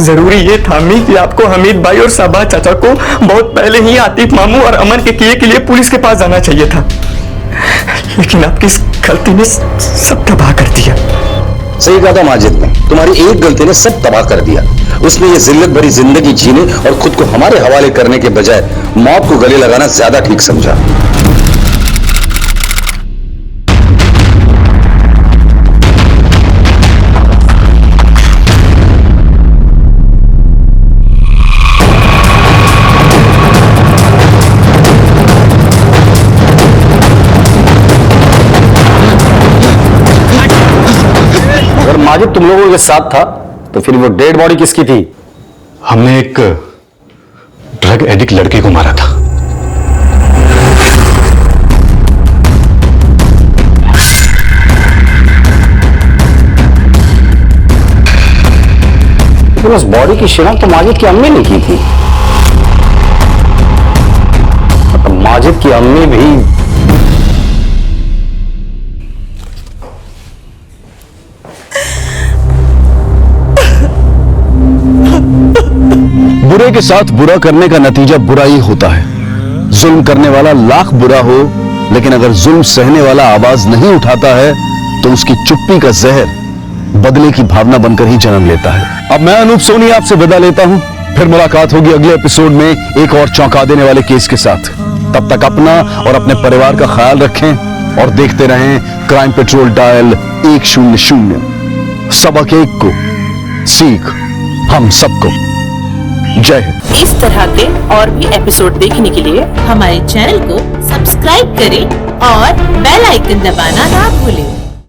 जरूरी ये था अम्मी कि आपको हमीद भाई और साबा चाचा को बहुत पहले ही आतिफ मामू और अमन के किए के लिए पुलिस के पास जाना चाहिए था, लेकिन आपकी इस गलती ने सब तबाह कर दिया। सही कहा था माजिद ने, तुम्हारी एक गलती ने सब तबाह कर दिया। उसने ये जिल्लत भरी जिंदगी जीने और खुद को हमारे हवाले करने के बजाय मौत को गले लगाना ज्यादा ठीक समझा। माजिद तुम लोगों के साथ था तो फिर वो डेड बॉडी किसकी थी? हमने एक ड्रग एडिक्ट लड़के को मारा था। तो उस बॉडी की शिनाख्त तो माजिद की अम्मी ने की थी। तो माजिद की अम्मी भी बुरे के साथ बुरा करने का नतीजा बुरा ही होता है। जुल्म करने वाला लाख बुरा हो, लेकिन अगर जुल्म सहने वाला आवाज नहीं उठाता है तो उसकी चुप्पी का जहर बदले की भावना बनकर ही जन्म लेता है। अब मैं अनूप सोनी आपसे विदा लेता हूं, फिर मुलाकात होगी अगले एपिसोड में एक और चौंका देने वाले केस के साथ। तब तक अपना और अपने परिवार का ख्याल रखें और देखते रहें क्राइम पेट्रोल डायल 100। सबक एक को सीख हम सबको। जय हिंद। इस तरह के और भी एपिसोड देखने के लिए हमारे चैनल को सब्सक्राइब करें और बेल आइकन दबाना ना भूलें।